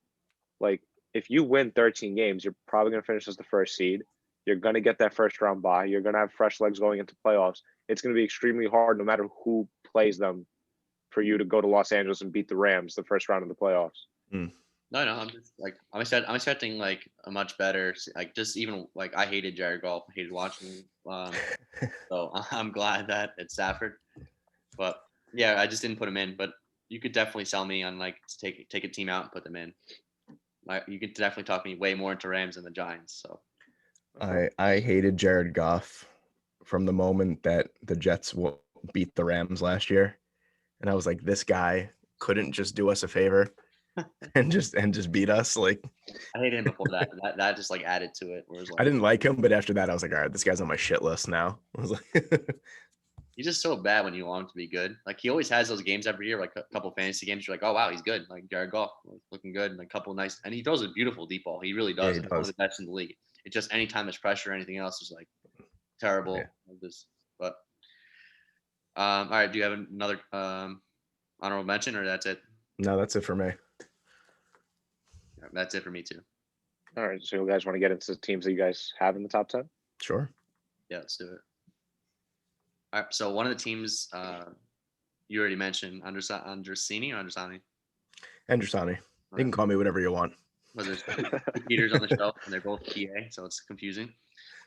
like if you win 13 games, you're probably going to finish as the first seed. You're going to get that first round bye. You're going to have fresh legs going into playoffs. It's going to be extremely hard, no matter who plays them, for you to go to Los Angeles and beat the Rams the first round of the playoffs. No, I'm just like I'm expecting like a much better, like just even like I hated Jared Goff, hated watching him. So I'm glad that it's Stafford. But yeah, I just didn't put him in. But you could definitely sell me on like to take a team out and put them in. Like you could definitely talk me way more into Rams than the Giants. So I hated Jared Goff from the moment that the Jets beat the Rams last year, and I was like, this guy couldn't just do us a favor and just beat us. Like, I hated him before that. That just like added to it. Whereas like, I didn't like him, but after that, I was like, all right, this guy's on my shit list now. I was like, he's just so bad when you want him to be good. Like he always has those games every year, like a couple fantasy games. You're like, oh wow, he's good. Like Jared Goff, looking good, and a couple nice. And he throws a beautiful deep ball. He really does. Yeah, he Like, one of does. the best in the league. It's just anytime there's pressure or anything else is like terrible. Yeah. But all right, do you have another honorable mention, or that's it? No, that's it for me. Yeah, that's it for me too. All right, so you guys want to get into the teams that you guys have in the top 10? Sure. Yeah, let's do it. All right, so one of the teams you already mentioned, Andresini or Andresani? Andresani. You can call me whatever you want. Well, there's two Peters on the show, and they're both PA, so it's confusing.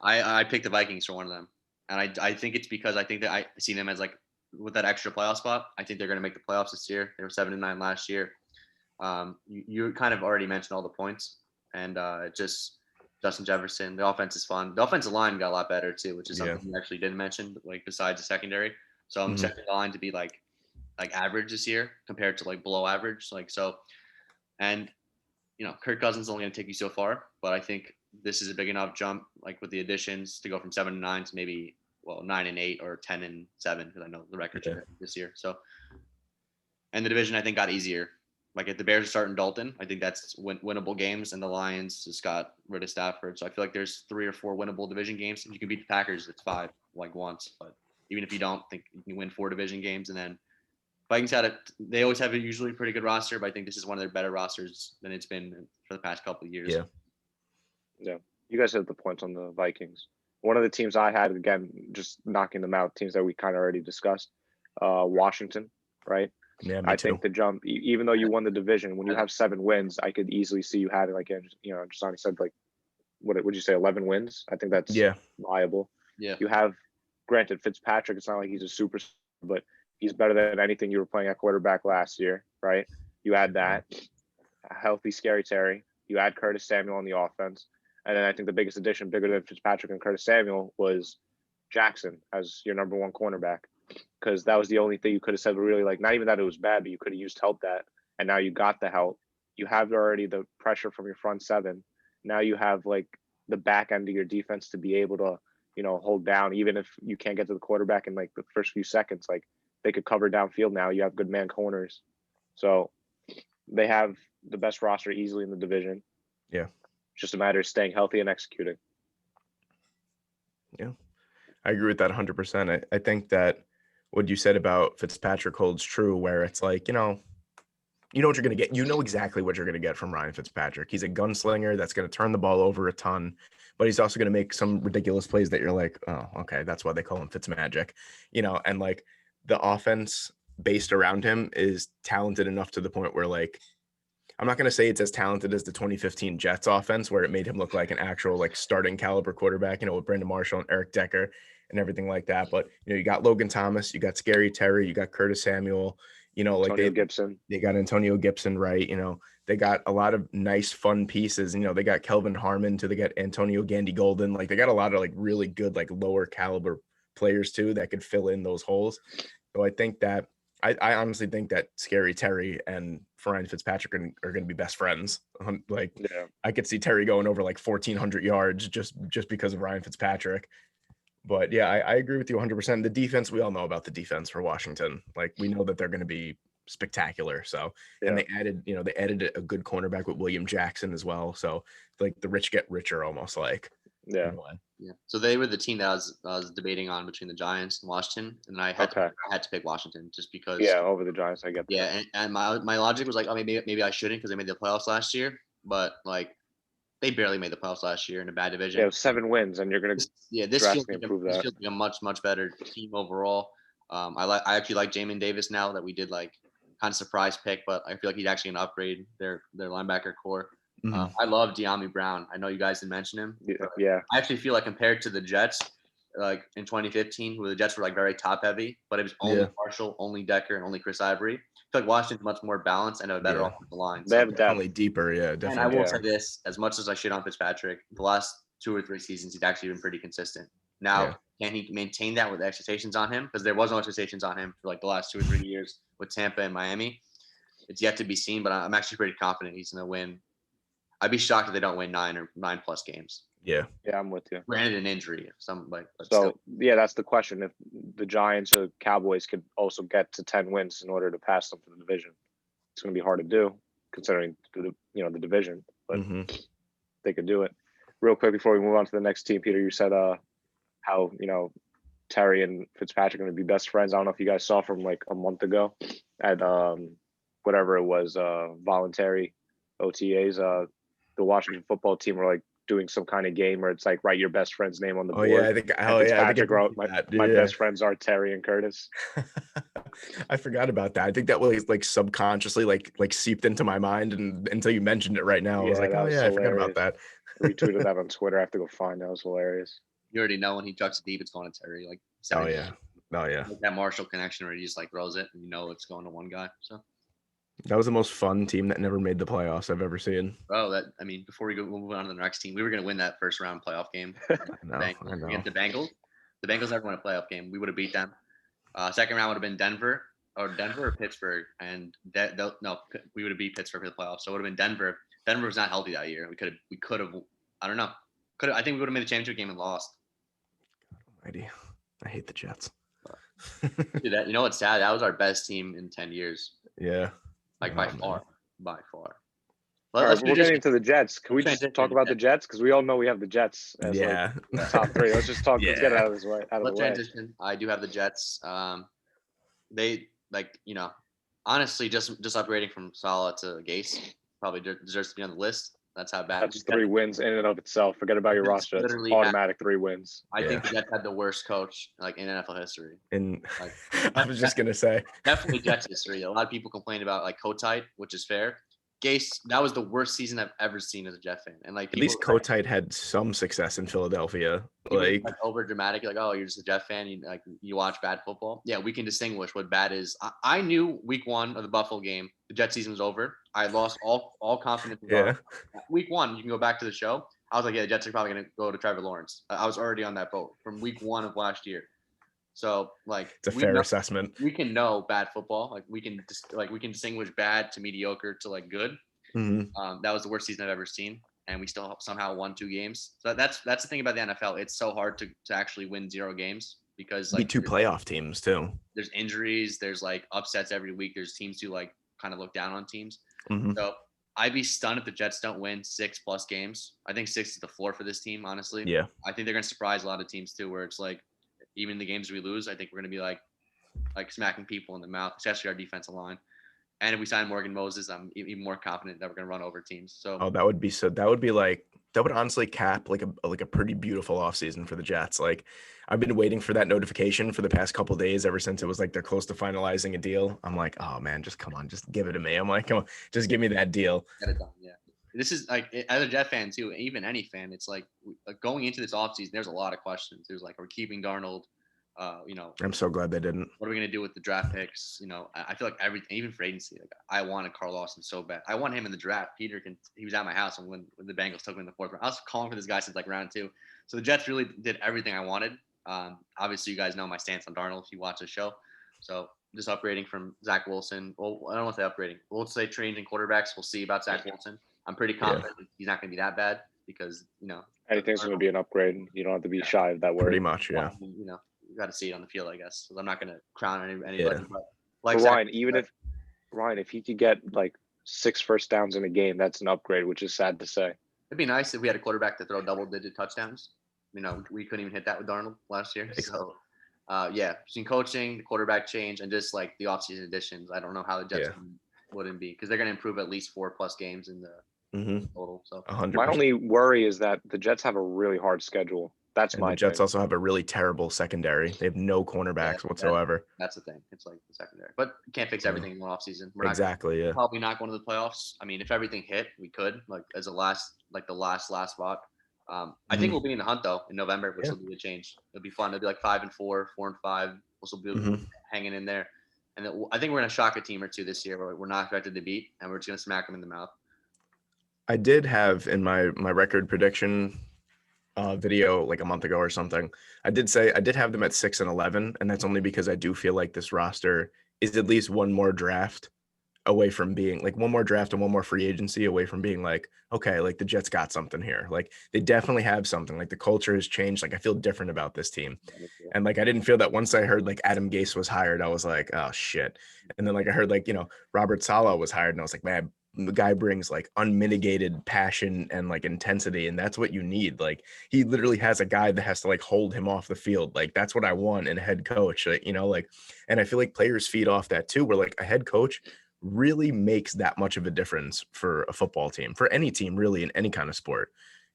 I picked the Vikings for one of them, and I think it's because I think that I see them as like with that extra playoff spot. I think they're going to make the playoffs this year. They were 7-9 last year. You kind of already mentioned all the points, and just Justin Jefferson. The offense is fun. The offensive line got a lot better too, which is something you actually didn't mention, like besides the secondary. So I'm expecting the line to be like average this year compared to like below average. Like so, and Kirk Cousins is only going to take you so far, but I think this is a big enough jump, like with the additions, to go from 7-9 to maybe 9-8 or 10-7, because I know the record this year. So, and the division I think got easier. Like if the Bears are starting Dalton, I think that's winnable games, and the Lions just got rid of Stafford. So I feel like there's 3 or 4 winnable division games. If you can beat the Packers, it's 5 like once. But even if you don't, think you can win 4 division games, and then Vikings they always have a usually pretty good roster, but I think this is one of their better rosters than it's been for the past couple of years. Yeah. You guys hit the points on the Vikings. One of the teams I had, again, just knocking them out, teams that we kind of already discussed, Washington, right? Yeah, I think the jump, even though you won the division, when you have 7 wins, I could easily see you having, like, Sonny said, like, what would you say, 11 wins? I think that's viable. Yeah. You have, granted, Fitzpatrick, it's not like he's a super, but he's better than anything you were playing at quarterback last year, right? You add that, a healthy Scary Terry. You add Curtis Samuel on the offense. And then I think the biggest addition, bigger than Fitzpatrick and Curtis Samuel, was Jackson as your number 1 cornerback. Because that was the only thing you could have said, really, like, not even that it was bad, but you could have used help that. And now you got the help. You have already the pressure from your front 7. Now you have, like, the back end of your defense to be able to, hold down, even if you can't get to the quarterback in, like, the first few seconds. Like, they could cover downfield now. You have good man corners. So they have the best roster easily in the division. Yeah. It's just a matter of staying healthy and executing. Yeah. I agree with that 100%. I think that what you said about Fitzpatrick holds true, where it's like, you know what you're going to get. You know exactly what you're going to get from Ryan Fitzpatrick. He's a gunslinger that's going to turn the ball over a ton, but he's also going to make some ridiculous plays that you're like, oh, okay, that's why they call him Fitzmagic, and like the offense based around him is talented enough to the point where, like, I'm not going to say it's as talented as the 2015 Jets offense, where it made him look like an actual, like, starting caliber quarterback, with Brandon Marshall and Eric Decker and everything like that. But, you got Logan Thomas, you got Scary Terry, you got Curtis Samuel, like they got Antonio Gibson, right? They got a lot of nice, fun pieces. They got Kelvin Harmon too. They got Antonio Gandy Golden. Like, they got a lot of, like, really good, like, lower caliber players too that could fill in those holes. So I think that I honestly think that Scary Terry and Ryan Fitzpatrick are going to be best friends. Like, Yeah. I could see Terry going over like 1,400 yards just because of Ryan Fitzpatrick. But yeah, I agree with you 100%. The defense, we all know about the defense for Washington. Like, we know that they're going to be spectacular. So, and Yeah. they added a good cornerback with William Jackson as well. So, like, the rich get richer almost, like. Yeah. Yeah. So they were the team that I was debating on between the Giants and Washington, and I had to pick Washington just because. Yeah, over the Giants, I get that. Yeah, and my logic was like, oh, maybe I shouldn't because they made the playoffs last year, but like they barely made the playoffs last year in a bad division. Yeah, 7 wins, and you're gonna this feels like a much better team overall. I actually like Jamin Davis now that we did like kind of surprise pick, but I feel like he's actually gonna upgrade their linebacker core. I love De'Ami Brown. I know you guys didn't mention him. Yeah. I actually feel like compared to the Jets, like in 2015, where the Jets were like very top heavy, but it was only Marshall, only Decker, and only Chris Ivory. I feel like Washington's much more balanced and a better offensive line. They have definitely deeper, definitely. And I will say this: as much as I shit on Fitzpatrick, the last 2 or 3 seasons he's actually been pretty consistent. Now, can he maintain that with expectations on him? Because there was no expectations on him for like the last 2 or 3 years with Tampa and Miami. It's yet to be seen, but I'm actually pretty confident he's going to win. I'd be shocked if they don't win 9 plus games. Yeah, I'm with you. Granted, an injury, that's the question. If the Giants or Cowboys could also get to 10 wins in order to pass them for the division, it's going to be hard to do considering the division. But they could do it. Real quick before we move on to the next team, Peter, you said how Terry and Fitzpatrick are going to be best friends. I don't know if you guys saw from like a month ago at whatever it was, voluntary OTAs. The Washington football team were like doing some kind of game where it's like write your best friend's name on the board. I think wrote my best friends are Terry and Curtis. I forgot about that. I think that was like subconsciously like seeped into my mind, and until you mentioned it right now, I was like, I forgot about that. Retweeted that on Twitter. I have to go find that. It was hilarious. You already know when he chucks it deep, it's going to Terry. Like, like that Marshall connection where he just like throws it, and you know it's going to one guy. So that was the most fun team that never made the playoffs I've ever seen. Oh, before we move on to the next team, we were going to win that first round playoff game. I know. Against the Bengals. The Bengals never won a playoff game. We would have beat them. Second round would have been Denver or Pittsburgh, and we would have beat Pittsburgh for the playoffs. So it would have been Denver. Denver was not healthy that year. We could have. I don't know. I think we would have made the championship game and lost. Alrighty. I hate the Jets. Dude, you know what's sad? That was our best team in 10 years. Yeah. Like by far. Let's get into the Jets. Can we just talk about the Jets? Because we all know we have the Jets as top 3. Let's just talk. Let's get it out of the way. Let's transition. I do have the Jets. They honestly just upgrading from Salah to Gase probably deserves to be on the list. That's how bad. That's 3 wins in and of itself. Forget about your roster. It's automatic 3 wins. I think the Jets had the worst coach like in NFL history. I was just gonna say definitely Jets history. A lot of people complain about like Kotite, which is fair. Gase, that was the worst season I've ever seen as a Jet fan. And like at least Kotite had some success in Philadelphia. Like over dramatic, like, oh, you're just a Jet fan. You watch bad football. Yeah, we can distinguish what bad is. I knew week 1 of the Buffalo game, the Jet season was over. I lost all confidence. Week 1, you can go back to the show. I was like, yeah, the Jets are probably going to go to Trevor Lawrence. I was already on that boat from week 1 of last year. So like, it's a fair assessment. We can know bad football. Like we can distinguish bad to mediocre to like good. That was the worst season I've ever seen, and we still somehow won 2 games. So that's the thing about the NFL. It's so hard to actually win 0 games because like 2 playoff teams too. There's injuries. There's like upsets every week. There's teams who like kind of look down on teams. So I'd be stunned if the Jets don't win 6+ games. I think 6 is the floor for this team, honestly. Yeah. I think they're going to surprise a lot of teams too, where it's like, even the games we lose, I think we're going to be like smacking people in the mouth, especially our defensive line. And if we sign Morgan Moses, I'm even more confident that we're going to run over teams. So that would honestly cap like a pretty beautiful offseason for the Jets. Like I've been waiting for that notification for the past couple of days, ever since it was like they're close to finalizing a deal. I'm like, oh man, just come on, just give it to me. I'm like, come on, just give me that deal. Get it done. Yeah. This is like, as a Jet fan too, even any fan, it's like going into this offseason, there's a lot of questions. There's like, are we keeping Darnold? I'm so glad they didn't. What are we going to do with the draft picks? I feel like everything, even for agency, like I wanted Carl Lawson so bad. I want him in the draft. He was at my house when the Bengals took him in the 4th round. I was calling for this guy since like round 2. So the Jets really did everything I wanted. Obviously you guys know my stance on Darnold if you watch the show. So just upgrading from Zach Wilson. Well, I don't want to say upgrading. We'll say changing quarterbacks. We'll see about Zach Wilson. I'm pretty confident he's not going to be that bad because Anything's going to be an upgrade. You don't have to be shy of that word. Pretty much, yeah. You got to see it on the field, I guess. So I'm not going to crown anybody. Yeah. But like Ryan, if he could get like 6 first downs in a game, that's an upgrade, which is sad to say. It'd be nice if we had a quarterback to throw double-digit touchdowns. We couldn't even hit that with Darnold last year. So, between coaching, the quarterback change, and just like the offseason additions, I don't know how the Jets wouldn't be because they're going to improve at least 4+ games in the total. So 100%. My only worry is that the Jets have a really hard schedule. That's my. The Jets also have a really terrible secondary. They have no cornerbacks whatsoever. That's the thing. It's like the secondary, but you can't fix everything in one offseason. We're probably not going to the playoffs. I mean, if everything hit, we could as the last spot. I think we'll be in the hunt though in November, which will be a change. It'll be fun. It'll be like 5-4, 4-5. We'll be hanging in there, and I think we're gonna shock a team or two this year. Where we're not expected to beat, and we're just gonna smack them in the mouth. I did have in my record prediction video like a month ago or something. I did have them at 6-11, and that's only because I do feel like this roster is at least one more draft away from being like one more draft and one more free agency away from being like, okay, like the Jets got something here. Like they definitely have something. Like the culture has changed. Like I feel different about this team. And like I didn't feel that once I heard like Adam Gase was hired, I was like, oh shit. And then like I heard like, Robert Saleh was hired, and I was like, man, the guy brings like unmitigated passion and like intensity, and that's what you need. Like he literally has a guy that has to like hold him off the field. Like that's what I want in a head coach. Like, and I feel like players feed off that too, where like a head coach really makes that much of a difference for a football team, for any team really in any kind of sport.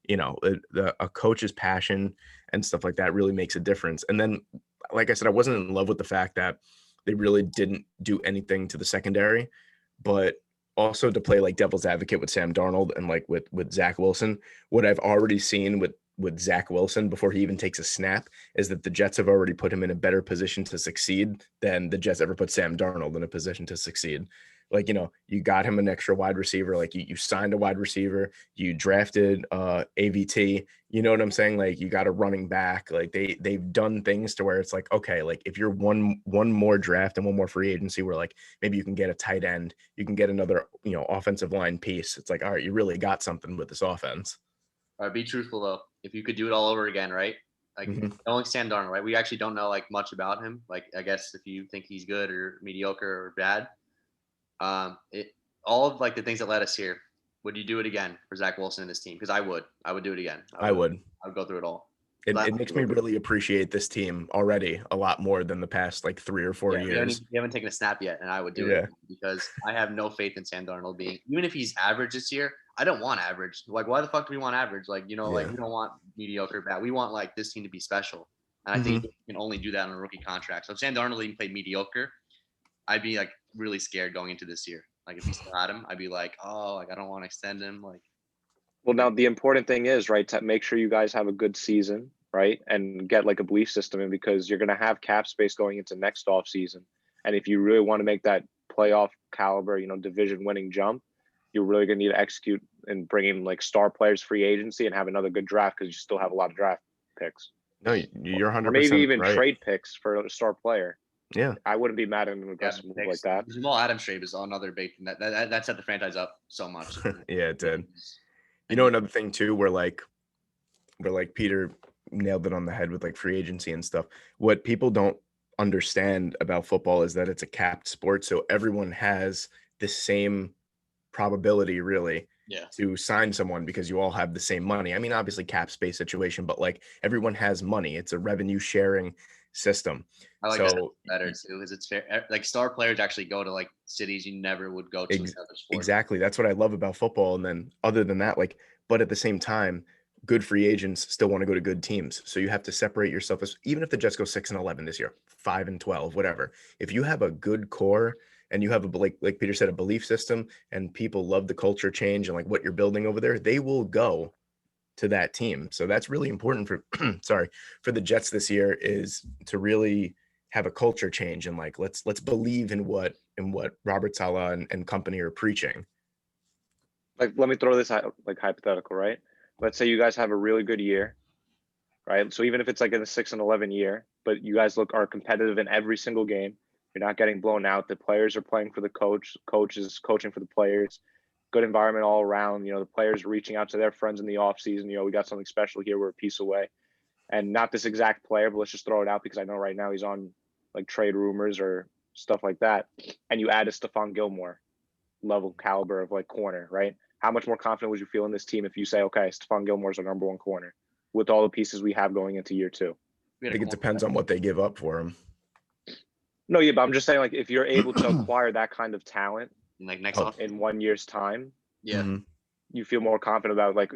A coach's passion and stuff like that really makes a difference. And then, like I said, I wasn't in love with the fact that they really didn't do anything to the secondary, but also to play like devil's advocate with Sam Darnold and like with Zach Wilson, what I've already seen with Zach Wilson before he even takes a snap is that the Jets have already put him in a better position to succeed than the Jets ever put Sam Darnold in a position to succeed. Like, you got him an extra wide receiver. Like you signed a wide receiver, you drafted AVT, you know what I'm saying? Like you got a running back. Like they've done things to where it's like, okay, like if you're one more draft and one more free agency where like maybe you can get a tight end, you can get another, offensive line piece. It's like, all right, you really got something with this offense. All right, be truthful though. If you could do it all over again, right? Like knowing Sam Darnold, right? We actually don't know like much about him. Like I guess if you think he's good or mediocre or bad, all of like the things that led us here. Would you do it again for Zach Wilson and his team? Because I would do it again. I would go through it all. It makes me really appreciate this team already a lot more than the past like 3 or 4 years. You haven't taken a snap yet, and I would do it because I have no faith in Sam Darnold being, even if he's average this year. I don't want average. Like, why the fuck do we want average? Like, like we don't want mediocre bad. We want like this team to be special, and I think you can only do that on a rookie contract. So if Sam Darnold even played mediocre, I'd be like really scared going into this year. Like if he still had him, I'd be like, oh, like I don't want to extend him. Like, well, now the important thing is, right, to make sure you guys have a good season, right, and get like a belief system in, because you're going to have cap space going into next off season. And if you really want to make that playoff caliber, division winning jump, you're really going to need to execute and bring in like star players, free agency, and have another good draft because you still have a lot of draft picks. No, you're 100%. Or maybe even right. trade picks for a star player. Yeah, I wouldn't be mad at an aggressive move like that. Jamal Adams trade is another big thing that set the franchise up so much. Yeah, it did. Another thing too, where Peter nailed it on the head with like free agency and stuff. What people don't understand about football is that it's a capped sport, so everyone has the same probability really to sign someone because you all have the same money. I mean, obviously cap space situation, but like everyone has money. It's a revenue sharing system. I like that better too, because it's fair. Like star players actually go to like cities you never would go to in other sports. Exactly. That's what I love about football. And then other than that, like, but at the same time, good free agents still want to go to good teams. So you have to separate yourself even if the Jets go 6-11 this year, 5-12, whatever. If you have a good core and you have like Peter said, a belief system, and people love the culture change and like what you're building over there, they will go to that team. So that's really important for for the Jets this year, is to really have a culture change and like let's believe in what Robert Saleh and company are preaching. Like, let me throw this like hypothetical, right? Let's say you guys have a really good year, right? So even if it's like in a 6-11 year, but you guys are competitive in every single game, You're not getting blown out. The players are playing for the coach. Coach is coaching for the players. Good environment all around. You know, the players are reaching out to their friends in the off season. You know, we got something special here. We're a piece away. And not this exact player, but let's just throw it out because I know right now he's on like trade rumors or stuff like that. And you add a Stephon Gilmore level caliber of like corner, right? How much more confident would you feel in this team if you say, okay, Stephon Gilmore's our number one corner with all the pieces we have going into year 2? I think it depends on what they give up for him. No, yeah, but I'm just saying, like, if you're able to acquire that kind of talent, like next off in 1 year's time, yeah, you feel more confident about like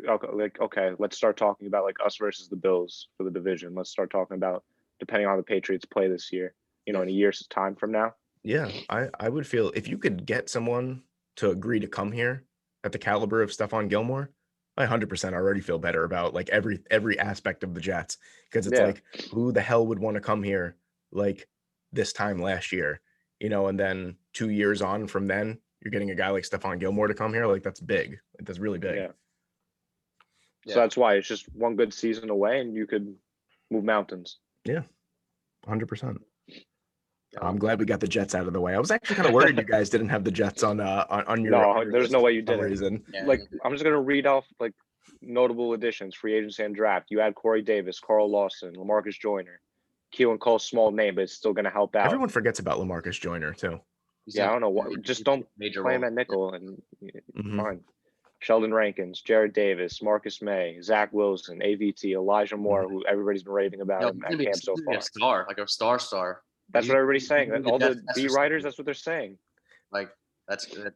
okay, let's start talking about like us versus the Bills for the division. Let's start talking about depending on how the Patriots play this year, you know, in a year's time from now. Yeah, I would feel if you could get someone to agree to come here at the caliber of Stephon Gilmore, I 100% already feel better about like every aspect of the Jets because it's like who the hell would want to come here like this time last year, you know, and then 2 years on from then you're getting a guy like Stephon Gilmore to come here, like that's big. Like, that's really big. Yeah. So that's why it's just one good season away and you could move mountains. Yeah. 100%. I'm glad we got the Jets out of the way. I was actually kind of worried you guys didn't have the Jets on your. No, there's no way you didn't. Reason. Yeah, like I'm just gonna read off like notable additions, free agency and draft. You add Corey Davis, Carl Lawson, LaMarcus Joyner, Keelan Cole, small name, but it's still gonna help out. Everyone forgets about LaMarcus Joyner too. Yeah, I don't know why. Just don't play him at nickel and fine. Sheldon Rankins, Jared Davis, Marcus May, Zach Wilson, AVT, Elijah Moore, who everybody's been raving about him at camp so far. A star, like a star. That's what everybody's saying. All the beat writers, that's what they're saying. Like, that's good.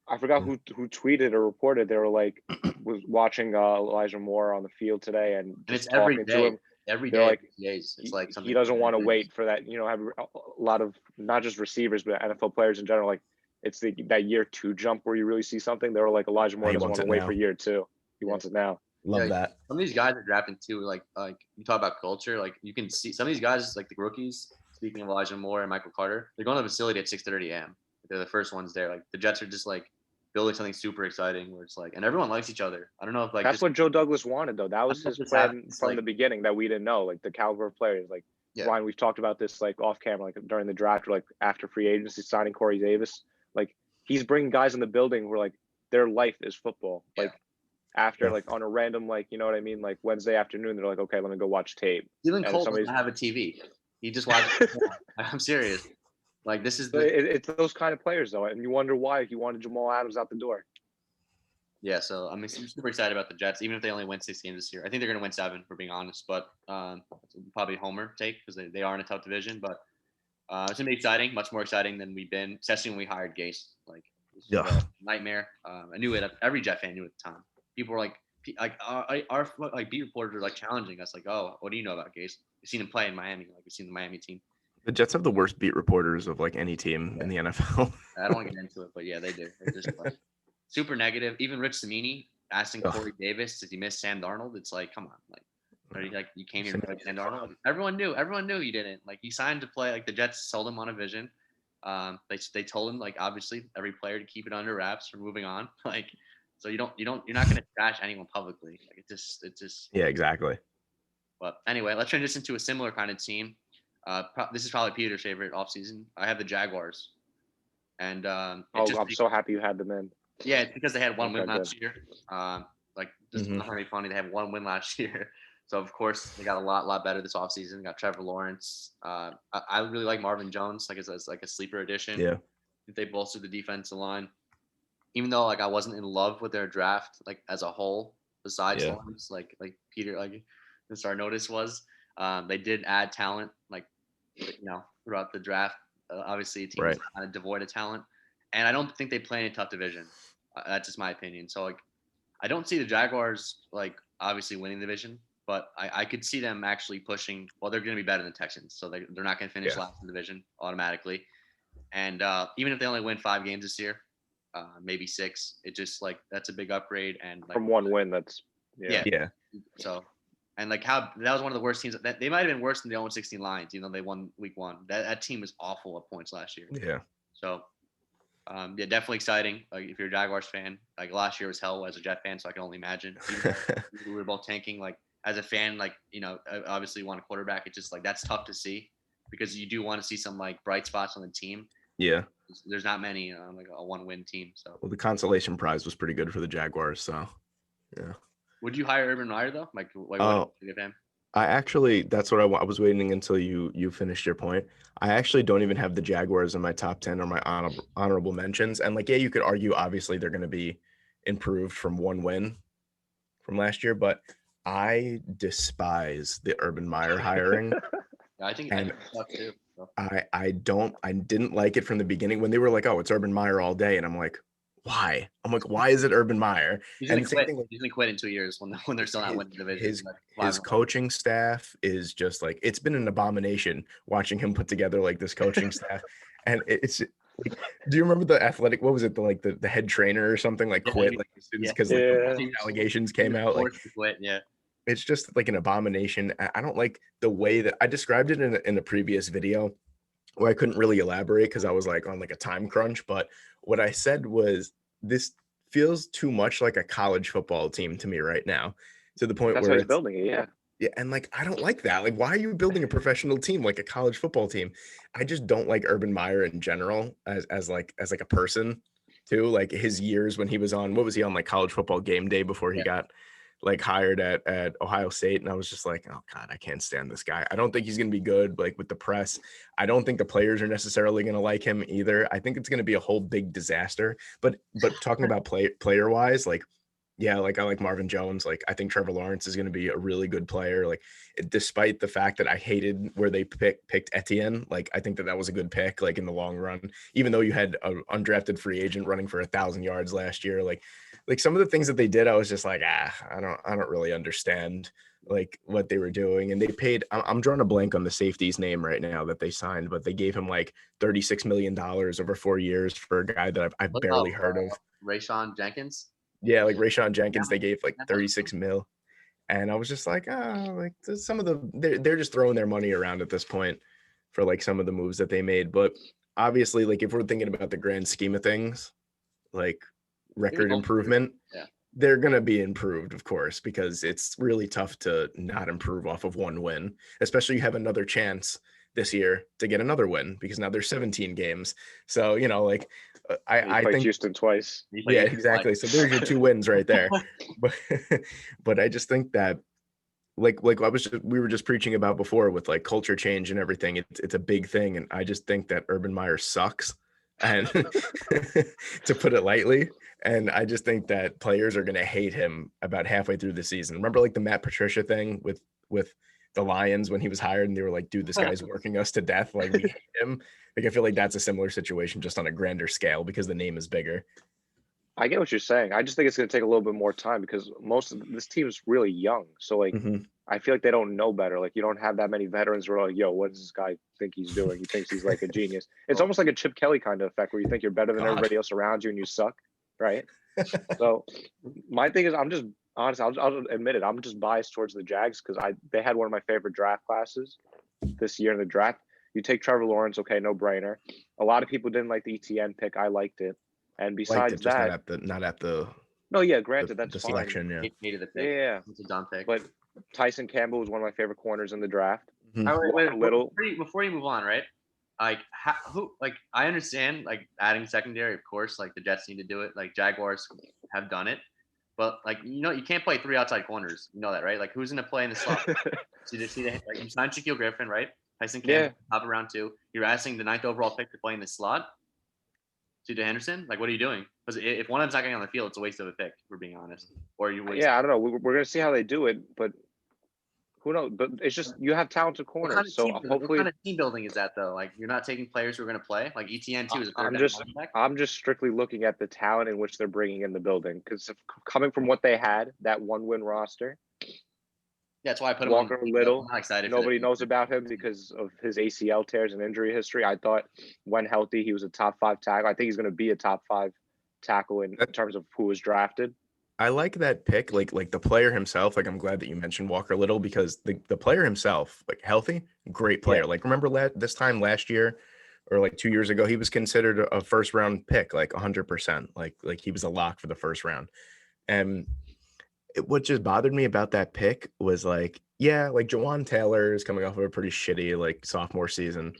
I forgot who tweeted or reported. They were like, was watching Elijah Moore on the field today, and it's talking every day. To him. Every day, like, it's like he doesn't want to wait for that. You know, have a lot of not just receivers, but NFL players in general. Like, it's that year 2 jump where you really see something. They were like, Elijah Moore doesn't want to wait for year 2. He wants it now. Love that. Some of these guys are drafting too. Like you talk about culture. Like you can see some of these guys, like the rookies. Speaking of Elijah Moore and Michael Carter, they're going to the facility at 6:30 a.m. They're the first ones there. Like the Jets are just like building something super exciting where it's like, and everyone likes each other. I don't know if like that's what Joe Douglas wanted though. That was his plan from the beginning that we didn't know. Like the caliber of players. Like Ryan, we've talked about this like off camera, like during the draft or like after free agency signing Corey Davis. Like he's bringing guys in the building who are like their life is football. Like after like on a random like you know what I mean like Wednesday afternoon they're like okay let me go watch tape. Even Cole doesn't have a TV. He just watched. I'm serious. Like this is it's those kind of players though, and you wonder why he wanted Jamal Adams out the door. Yeah, so I'm super excited about the Jets, even if they only win 6 games this year. I think they're going to win 7, for being honest, but probably Homer take because they are in a tough division. But it's going to be exciting, much more exciting than we've been, especially when we hired Gase. Like, nightmare. I knew it. Every Jet fan knew at the time. People were like our like beat reporters were like challenging us, like, "Oh, what do you know about Gase? We've seen him play in Miami. Like, we've seen the Miami team." The Jets have the worst beat reporters of like any team in the NFL. I don't want to get into it, but yeah, they do. They're just like, super negative. Even Rich Cimini asking Corey Davis, "Does he miss Sam Darnold?" It's like, come on, like you came here to play Sam Darnold. Everyone knew you didn't. Like he signed to play. Like the Jets sold him on a vision. They told him like obviously every player to keep it under wraps for moving on. Like, so you're not gonna trash anyone publicly. Like it just. Yeah, exactly. But anyway, let's transition to a similar kind of team. This is probably Peter's favorite offseason. I have the Jaguars. And I'm so happy you had them in. Yeah, it's because they had one win last year. Like, just not very funny. They had one win last year. So, of course, they got a lot better this offseason. Got Trevor Lawrence. I really like Marvin Jones, like as like a sleeper addition. Yeah. They bolstered the defensive line. Even though, like, I wasn't in love with their draft, like, as a whole, besides Lawrence, like Peter, like, our notice was, they did add talent, like, throughout the draft. Obviously, a team is kind of devoid of talent. And I don't think they play in a tough division. That's just my opinion. So, like, I don't see the Jaguars, like, obviously winning the division, but I could see them actually pushing. Well, they're going to be better than the Texans, so they're not going to finish last in the division automatically. And even if they only win 5 games this year, maybe 6, it just, like, that's a big upgrade. And like, from one win, that's yeah. So, and like that was one of the worst teams. That they might have been worse than the 0-16 Lions. They won week 1. That team was awful at points last year. Yeah. So. Definitely exciting. Like if you're a Jaguars fan, like last year was hell as a Jet fan, so I can only imagine. We were both tanking. Like as a fan, like obviously you want a quarterback. It's just like that's tough to see. because you do want to see some like bright spots on the team. Yeah. There's not many like a 1-win team. So Well, the consolation prize was pretty good for the Jaguars. So yeah. would you hire Urban Meyer though? Like what Oh, would you give him? I actually, that's what I was waiting until you finished your point. I actually don't even have the Jaguars in my top 10 or my honorable mentions. And like, yeah, you could argue obviously they're going to be improved from one win from last year, but I despise the Urban Meyer hiring. Yeah, I think And it's tough too. So. I didn't like it from the beginning when they were like, oh, it's Urban Meyer all day. And I'm like, why? I'm like, why is it Urban Meyer? He's And gonna the same quit. thing, like, He's gonna quit in 2 years when they're still not winning the division. his Like, his coaching staff is just like, it's been an abomination watching him put together like this coaching staff. And it's like, do you remember the athletic, what was it, the head trainer or something like quit like as soon as because like the allegations came out, like quit. Yeah. it's just like an abomination. I don't like the way that I described it in a previous video where I couldn't really elaborate because I was like on like a time crunch. But what I said was, this feels too much like a college football team to me right now, to the point That's why where he's it's, building it. Yeah. yeah, and like I don't like that. Like, why are you building a professional team like a college football team? I just don't like Urban Meyer in general as like a person too. Like his years when he was on, what was he on, like College Football Game Day before he Yeah. got like hired at Ohio State, and I was just like, oh God, I can't stand this guy. I don't think he's gonna be good like with the press. I don't think the players are necessarily gonna like him either. I think it's gonna be a whole big disaster. But talking about player wise, like yeah, like I like Marvin Jones. Like I think Trevor Lawrence is going to be a really good player. Like despite the fact that I hated where they picked Etienne, like I think that was a good pick. Like in the long run, even though you had an undrafted free agent running for 1,000 yards last year, like some of the things that they did, I was just like, I don't really understand like what they were doing. And they paid. I'm drawing a blank on the safety's name right now that they signed, but they gave him like $36 million over 4 years for a guy that I've barely heard of. Rayshon Jenkins. Yeah, like Rayshon Jenkins, they gave like 36 mil. And I was just like, like some of they're just throwing their money around at this point for like some of the moves that they made. But obviously, like if we're thinking about the grand scheme of things, like record improvement, yeah, they're gonna be improved, of course, because it's really tough to not improve off of one win, especially you have another chance this year to get another win because now there's 17 games. So, like I played think Houston twice. Yeah, exactly. So there's your 2 wins right there. But but I just think that like we were just preaching about before with like culture change and everything. It's a big thing, and I just think that Urban Meyer sucks, and to put it lightly. And I just think that players are gonna hate him about halfway through the season. Remember like the Matt Patricia thing with the Lions when he was hired and they were like, dude, this guy's working us to death. Like we hate him. Like I feel like that's a similar situation just on a grander scale because the name is bigger. I get what you're saying. I just think it's going to take a little bit more time because most of this team is really young. So like, I feel like they don't know better. Like you don't have that many veterans who are like, yo, what does this guy think he's doing? He thinks he's like a genius. It's almost like a Chip Kelly kind of effect where you think you're better than everybody else around you and you suck, right? So my thing is, I'm just honest. I'll admit it. I'm just biased towards the Jags because they had one of my favorite draft classes this year in the draft. You take Trevor Lawrence, okay, no brainer. A lot of people didn't like the ETN pick. I liked it. And besides that, not at the no, yeah, granted, that's the fine. selection, yeah. Hated the pick. Yeah, It's a dumb pick. but Tyson Campbell was one of my favorite corners in the draft. Before you move on, right? Like I understand like adding secondary, of course, like the Jets need to do it. Like Jaguars have done it, but like you can't play 3 outside corners. You know that, right? Like who's gonna play in the slot? see like you signed Shaquille Griffin, right? Tyson Campbell, top of round 2. You're asking the 9th overall pick to play in the slot. CJ Henderson, like what are you doing? Because if one of them's not getting on the field, it's a waste of a pick. If we're being honest. Or you waste. Yeah, I don't know. We're gonna see how they do it, but who knows? But it's just you have talented corners, so hopefully. What kind of team building is that though? Like you're not taking players who are going to play. Like ETN too is a I'm just strictly looking at the talent in which they're bringing in the building because coming from what they had, that 1-win roster. Yeah, that's why I put Walker Little. I'm not excited. Nobody knows about him because of his ACL tears and injury history. I thought when healthy, he was a top 5 tackle. I think he's going to be a top 5 tackle in terms of who was drafted. I like that pick, like the player himself. Like I'm glad that you mentioned Walker Little because the player himself, like healthy, great player. Yeah. Like remember this time last year or like 2 years ago, he was considered a first round pick, like 100%. Like he was a lock for the first round. And what just bothered me about that pick was like, yeah, like Jawan Taylor is coming off of a pretty shitty like sophomore season.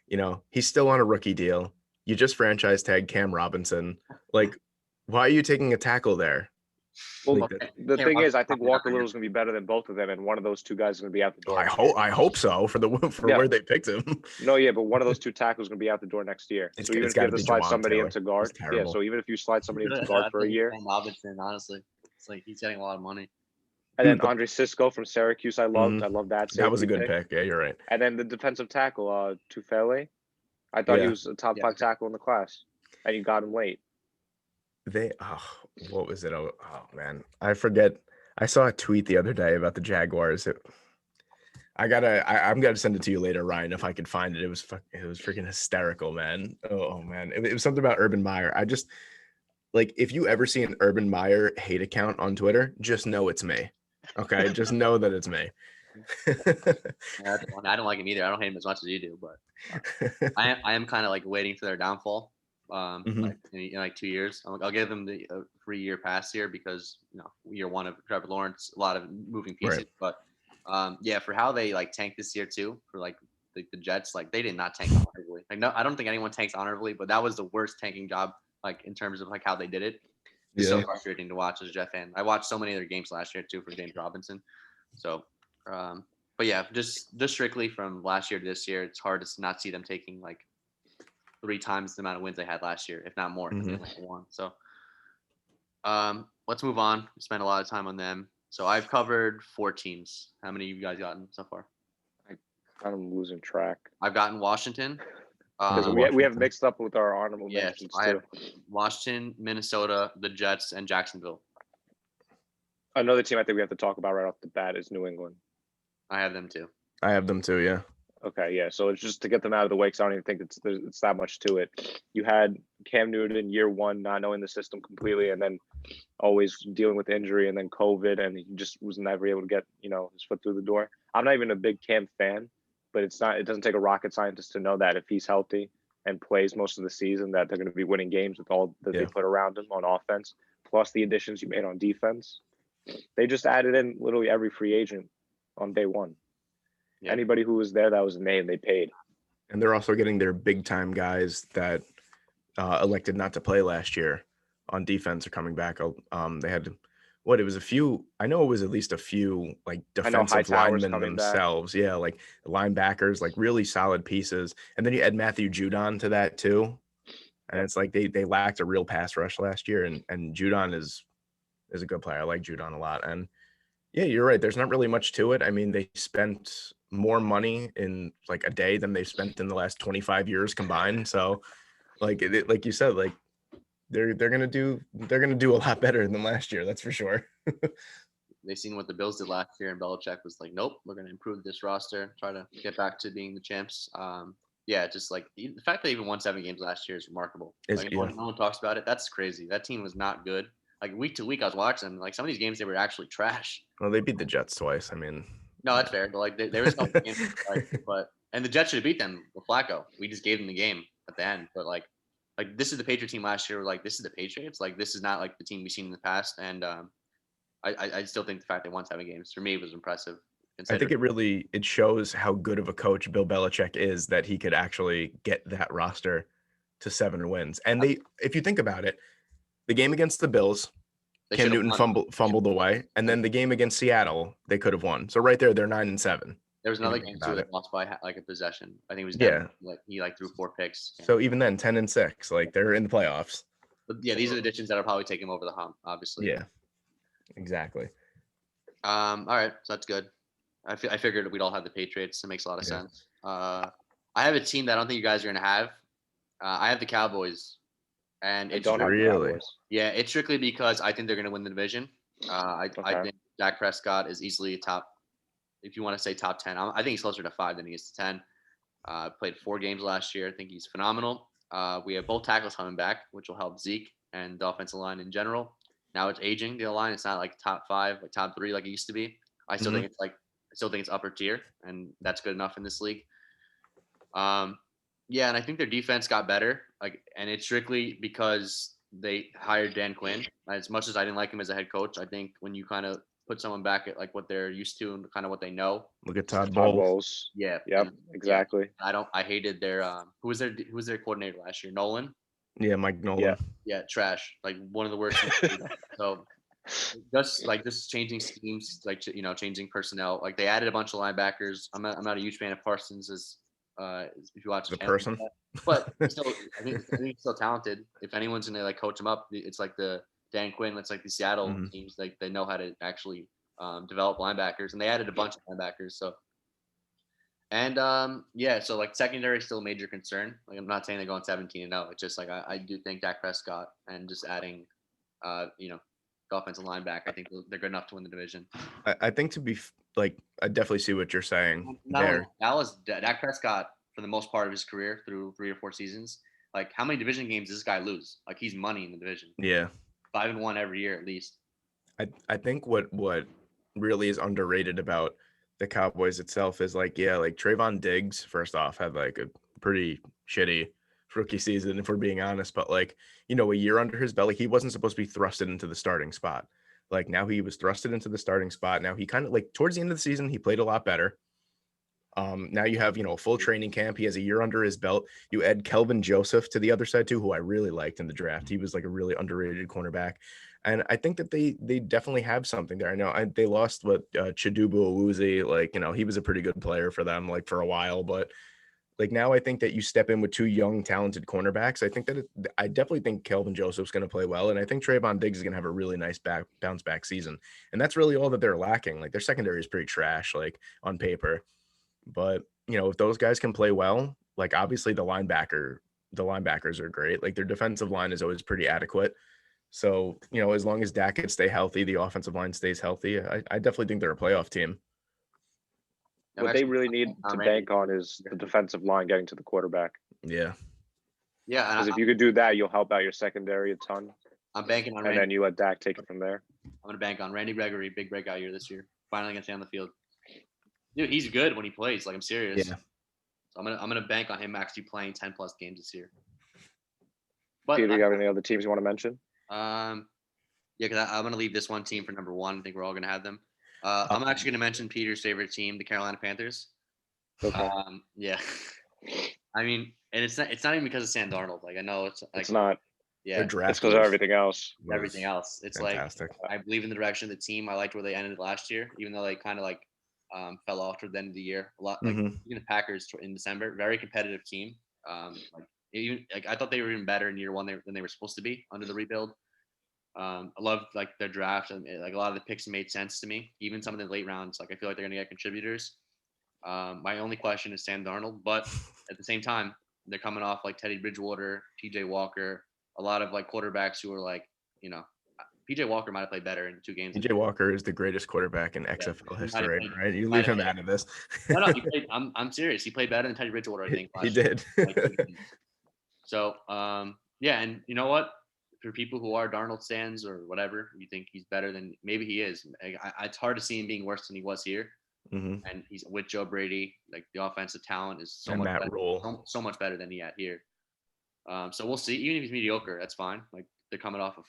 You know, he's still on a rookie deal. You just franchise tag Cam Robinson. Like, why are you taking a tackle there? Well, Like, the thing is, I think Walker Little is going to be better than both of them, and one of those two guys is going to be out the door. I hope so for where they picked him. No, yeah, but one of those two tackles is going to be out the door next year. So even if you have to slide somebody into guard, yeah. So even if you slide somebody into guard for a year, Robinson, honestly, it's like he's getting a lot of money. And then Andre Cisco from Syracuse, I loved. Mm-hmm. I love that. That was a good pick. Yeah, you're right. And then the defensive tackle, Tufele. I thought he was a top 5 tackle in the class, and you got him late. What was it? Oh man, I forget. I saw a tweet the other day about the Jaguars. I'm gonna send it to you later, Ryan, if I could find it. It was freaking hysterical, man. Oh man, it was something about Urban Meyer. I just like, if you ever see an Urban Meyer hate account on Twitter, just know it's me. Okay, just know that it's me. I don't like him either. I don't hate him as much as you do, but I am kind of like waiting for their downfall. Like in like 2 years, I'll give them the 3-year pass here because year one of Trevor Lawrence, a lot of moving pieces. Right. But yeah, for how they like tanked this year too, for like the Jets, like they did not tank honorably. Like no, I don't think anyone tanks honorably, but that was the worst tanking job like in terms of like how they did it. It's so frustrating to watch as a Jet fan. I watched so many of their games last year too for James Robinson. So, but yeah, just strictly from last year to this year, it's hard to not see them taking like 3 times the amount of wins they had last year, if not more, because they only won. So, let's move on. We spent a lot of time on them. So I've covered 4 teams. How many of you guys gotten so far? I kind of losing track. I've gotten Washington. Because we have mixed up with our honorable mentions too. I have Washington, Minnesota, the Jets, and Jacksonville. Another team I think we have to talk about right off the bat is New England. I have them too. Yeah. Okay, yeah. So it's just to get them out of the way because I don't even think it's that much to it. You had Cam Newton year 1 not knowing the system completely, and then always dealing with injury, and then COVID, and he just was never able to get his foot through the door. I'm not even a big Cam fan, but it doesn't take a rocket scientist to know that if he's healthy and plays most of the season, that they're going to be winning games with all that they put around him on offense, plus the additions you made on defense. They just added in literally every free agent on day 1. Yeah. Anybody who was there that was named, they paid. And they're also getting their big time guys that elected not to play last year on defense are coming back. They had it was a few. I know it was at least a few like defensive linemen themselves. Back. Yeah, like linebackers, like really solid pieces. And then you add Matthew Judon to that too. And it's like they lacked a real pass rush last year. And Judon is a good player. I like Judon a lot. And yeah, you're right. There's not really much to it. I mean, they spent more money in like a day than they've spent in the last 25 years combined. So like you said, like they're gonna do a lot better than last year. That's for sure. They seen what the Bills did last year, and Belichick was like, "Nope, we're gonna improve this roster, try to get back to being the champs." Yeah, just like the fact that they even won 7 games last year is remarkable. Like, no one talks about it. That's crazy. That team was not good. Like week to week, I was watching them. Like some of these games, they were actually trash. Well, they beat the Jets twice. I mean, no, that's fair. But like there was no game, and the Jets should have beat them with Flacco. We just gave them the game at the end. But like this is the Patriot team last year. Like this is the Patriots. Like this is not like the team we've seen in the past. And I still think the fact they won 7 games for me was impressive. I think it shows how good of a coach Bill Belichick is that he could actually get that roster to 7 wins. And if you think about it, the game against the Bills, Cam Newton fumbled away, and then the game against Seattle, they could have won. So right there, they're 9-7. There was another game too that lost by like a possession. I think it was like he threw 4 picks. So even then, 10-6, like they're in the playoffs. But yeah, these are the additions that'll probably take him over the hump, obviously. Yeah, exactly. All right, so that's good. I figured we'd all have the Patriots. It makes a lot of sense. I have a team that I don't think you guys are gonna have. I have the Cowboys. And it's really, it's strictly because I think they're going to win the division. I think Dak Prescott is easily top, if you want to say top 10. I think he's closer to 5 than he is to 10. Played 4 games last year. I think he's phenomenal. We have both tackles coming back, which will help Zeke and the offensive line in general. Now it's aging the line. It's not like top 5, like top 3, like it used to be. I still think it's upper tier, and that's good enough in this league. Yeah, and I think their defense got better, and it's strictly because they hired Dan Quinn. As much as I didn't like him as a head coach, I think when you kind of put someone back at like what they're used to and kind of what they know, Look at Todd Todd Bowles. Bowles. yeah, Yep, and exactly. I hated their who was their coordinator last year? Nolan. Yeah, Mike Nolan. Yeah. Yeah, trash. Like one of the worst. So just changing schemes, like changing personnel. Like they added a bunch of linebackers. I'm not a huge fan of Parsons as if you watch The person. but still, I think he's still talented. If anyone's gonna like coach him up, it's like the Dan Quinn. It's like the Seattle teams. Like they know how to actually develop linebackers, and they added a bunch of linebackers. So and so like secondary is still a major concern. Like I'm not saying they're going 17-0. It's just like I do think Dak Prescott and just adding the offensive line back, I think they're good enough to win the division. I think I definitely see what you're saying there. Dak Prescott, for the most part of his career through 3 or 4 seasons, like how many division games does this guy lose? Like he's money in the division. Yeah. 5-1 every year at least. I think what really is underrated about the Cowboys itself is like Trayvon Diggs, first off, had like a pretty shitty rookie season, if we're being honest, but like, a year under his belt, he wasn't supposed to be thrusted into the starting spot. Like now he was thrusted into the starting spot. Now he kind of like towards the end of the season, he played a lot better. Now you have, a full training camp. He has a year under his belt. You add Kelvin Joseph to the other side too, who I really liked in the draft. He was like a really underrated cornerback. And I think that they definitely have something there. I know they lost Chidubu Awuzie. Like, he was a pretty good player for them, like for a while, but like now I think that you step in with 2 young, talented cornerbacks. I definitely think Kelvin Joseph's going to play well. And I think Trayvon Diggs is going to have a really nice bounce back season. And that's really all that they're lacking. Like their secondary is pretty trash, like on paper. But, if those guys can play well, like obviously the linebackers are great. Like their defensive line is always pretty adequate. So, as long as Dak can stay healthy, the offensive line stays healthy. I definitely think they're a playoff team. What they really need to bank on is the defensive line getting to the quarterback. Yeah. Yeah. Because if you could do that, you'll help out your secondary a ton. I'm banking on and then you let Dak take it from there. I'm going to bank on Randy Gregory, big breakout year this year. Finally going to stay on the field. Dude, he's good when he plays. Like, I'm serious. Yeah. So I'm gonna bank on him actually playing 10+ games this year. But Peter, do you have any other teams you want to mention? Yeah, because I'm gonna leave this one team for number 1. I think we're all gonna have them. I'm actually gonna mention Peter's favorite team, the Carolina Panthers. Okay. Yeah. I mean, and it's not even because of Sam Darnold. Like I know it's like, it's not. Yeah. Their draft it's because of everything else. Everything else. It's fantastic. Like I believe in the direction of the team. I liked where they ended last year, even though they kind of like fell off toward the end of the year. A lot like even the Packers in December, very competitive team. I thought they were even better in year 1 than they were supposed to be under the rebuild. I love like their draft and like a lot of the picks made sense to me. Even some of the late rounds, like I feel like they're gonna get contributors. My only question is Sam Darnold, but at the same time, they're coming off like Teddy Bridgewater, PJ Walker, a lot of like quarterbacks who are like, PJ Walker might have played better in 2 games. PJ Walker is the greatest quarterback in XFL history, right? You leave him out of this. No, he played, I'm serious. He played better than Teddy Bridgewater, I think. He did. So, yeah, and you know what? For people who are Darnold stands or whatever, you think he's better than maybe he is. It's hard to see him being worse than he was here. Mm-hmm. And he's with Joe Brady. Like the offensive talent is so much better than he had here. So we'll see. Even if he's mediocre, that's fine. Like they're coming off a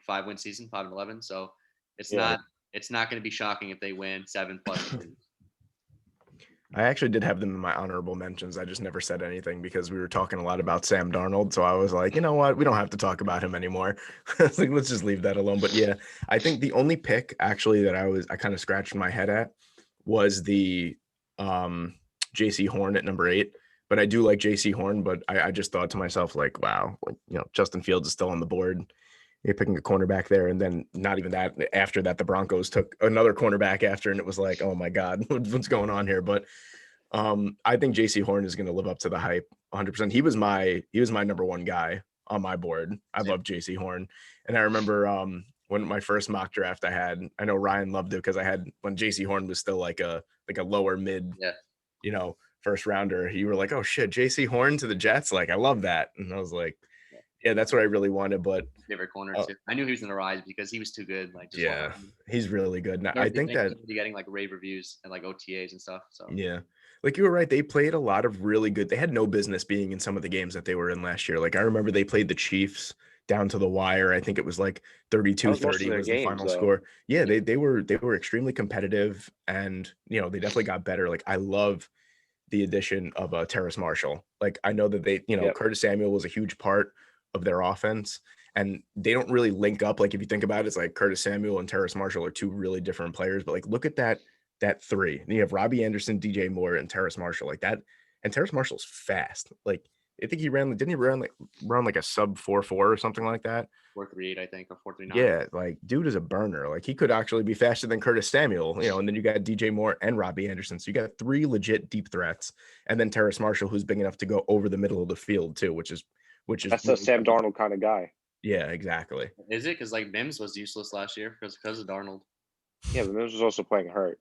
5-win season, 5-11. So it's not going to be shocking if they win 7+. I actually did have them in my honorable mentions. I just never said anything because we were talking a lot about Sam Darnold. So I was like, you know what? We don't have to talk about him anymore. Like, let's just leave that alone. But yeah, I think the only pick actually that I kind of scratched my head at was the JC Horn at number 8. But I do like JC Horn, but I just thought to myself, like, wow, like, Justin Fields is still on the board. You're picking a cornerback there, and then not even that. After that, the Broncos took another cornerback after, and it was like, oh my God, what's going on here? But I think JC Horn is going to live up to the hype 100%. He was my number 1 guy on my board. I love JC Horn. And I remember when my first mock draft I know Ryan loved it because I had when JC Horn was still like a lower mid, first rounder. You were like, oh shit, JC Horn to the Jets. Like, I love that. And I was like, yeah, that's what I really wanted. But favorite corner too. I knew he was going to rise because he was too good. Like, he's really good. Now, I think that getting like rave reviews and like OTAs and stuff. So yeah. Like you were right. They played a lot of really good. They had no business being in some of the games that they were in last year. Like I remember they played the Chiefs down to the wire. I think it was like That was most 32-30 of their was the games, final though. score. Yeah, they were extremely competitive, and they definitely got better. Like I love the addition of Terrace Marshall. Like I know that Yep. Curtis Samuel was a huge part of their offense, and they don't really link up. Like if you think about it, it's like Curtis Samuel and Terrace Marshall are two really different players. But like look at that three. And you have Robbie Anderson, DJ Moore, and Terrace Marshall like that. And Terrace Marshall's fast. Like I think didn't he run like a sub 4.4 or something like that? 4.38, I think, or 4.39. Yeah, like dude is a burner. Like he could actually be faster than Curtis Samuel, and then you got DJ Moore and Robbie Anderson. So you got three legit deep threats, and then Terrace Marshall, who's big enough to go over the middle of the field too, which is That's a really Sam something. Darnold kind of guy. Yeah, exactly. Is it? Because like Mims was useless last year because of Darnold. Yeah, but Mims was also playing hurt.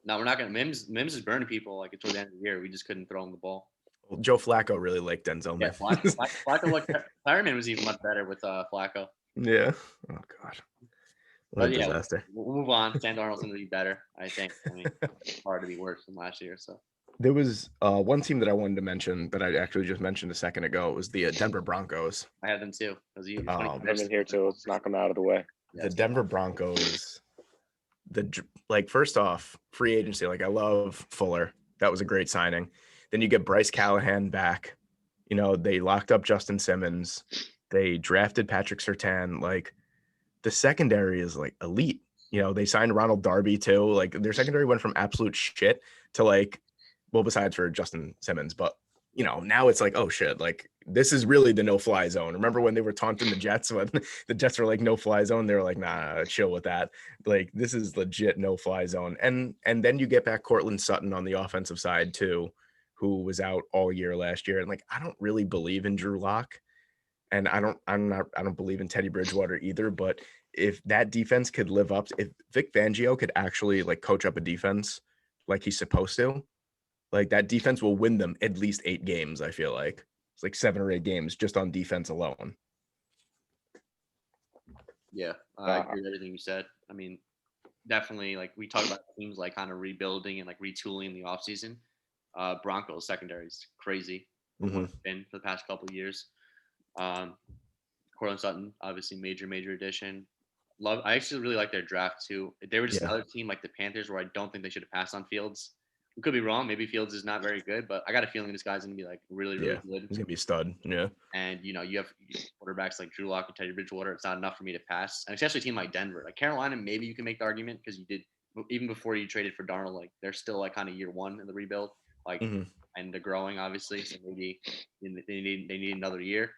No, we're not gonna. Mims is burning people like toward the end of the year. We just couldn't throw him the ball. Well, Joe Flacco really liked Denzel Yeah, Mims. Flacco looked. Fireman was even much better with Flacco. Yeah. Oh God. What But a yeah, disaster. we'll move on. Sam Darnold's gonna be better, I think. I mean, it's hard to be worse than last year. So There was one team that I wanted to mention that I actually just mentioned a second ago. It was the Denver Broncos. I have them too. Because you. I'm in here too. Let's knock them out of the way. Yeah, The Denver Broncos. First off, free agency. Like I love Fuller. That was a great signing. Then you get Bryce Callahan back. They locked up Justin Simmons. They drafted Patrick Surtain. Like the secondary is like elite. They signed Ronald Darby too. Like their secondary went from absolute shit to like, well, besides for Justin Simmons, but now it's like, oh shit, like this is really the no-fly zone. Remember when they were taunting the Jets when the Jets were like no-fly zone? They were like, nah, chill with that. Like this is legit no-fly zone. And then you get back Cortland Sutton on the offensive side too, who was out all year last year. And like I don't really believe in Drew Lock, and I don't believe in Teddy Bridgewater either. But if that defense could live up, if Vic Fangio could actually like coach up a defense like he's supposed to, like that defense will win them at least 8 games. I feel like it's like 7 or 8 games just on defense alone. Yeah, I agree with everything you said. I mean, definitely like we talk about teams like kind of rebuilding and like retooling in the offseason. Broncos secondary is crazy from what it's been for the past couple of years. Cortland Sutton, obviously major addition. I actually really like their draft too. They were just another team like the Panthers where I don't think they should have passed on Fields. We could be wrong. Maybe Fields is not very good, but I got a feeling this guy's gonna be like really good. He's gonna be a stud. Yeah. And you have quarterbacks like Drew Lock and Teddy Bridgewater. It's not enough for me to pass, and especially a team like Denver, like Carolina. Maybe you can make the argument because you did even before you traded for Darnold. Like they're still like kind of year one in the rebuild, like, and they're growing obviously. So maybe they need another year.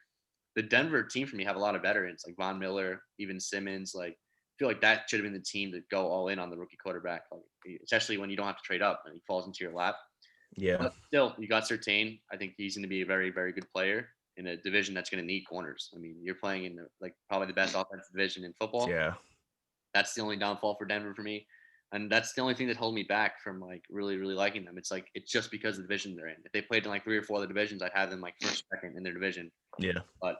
The Denver team for me have a lot of veterans like Von Miller, even Simmons. Like I feel like that should have been the team to go all in on the rookie quarterback, like, especially when you don't have to trade up and he falls into your lap. Yeah. But still, you got Surtain. I think he's going to be a very, very good player in a division that's going to need corners. I mean, you're playing in like probably the best offensive division in football. Yeah. That's the only downfall for Denver for me. And that's the only thing that held me back from like really, really liking them. It's like it's just because of the division they're in. If they played in like 3 or 4 other divisions, I'd have them like first, second in their division. Yeah. But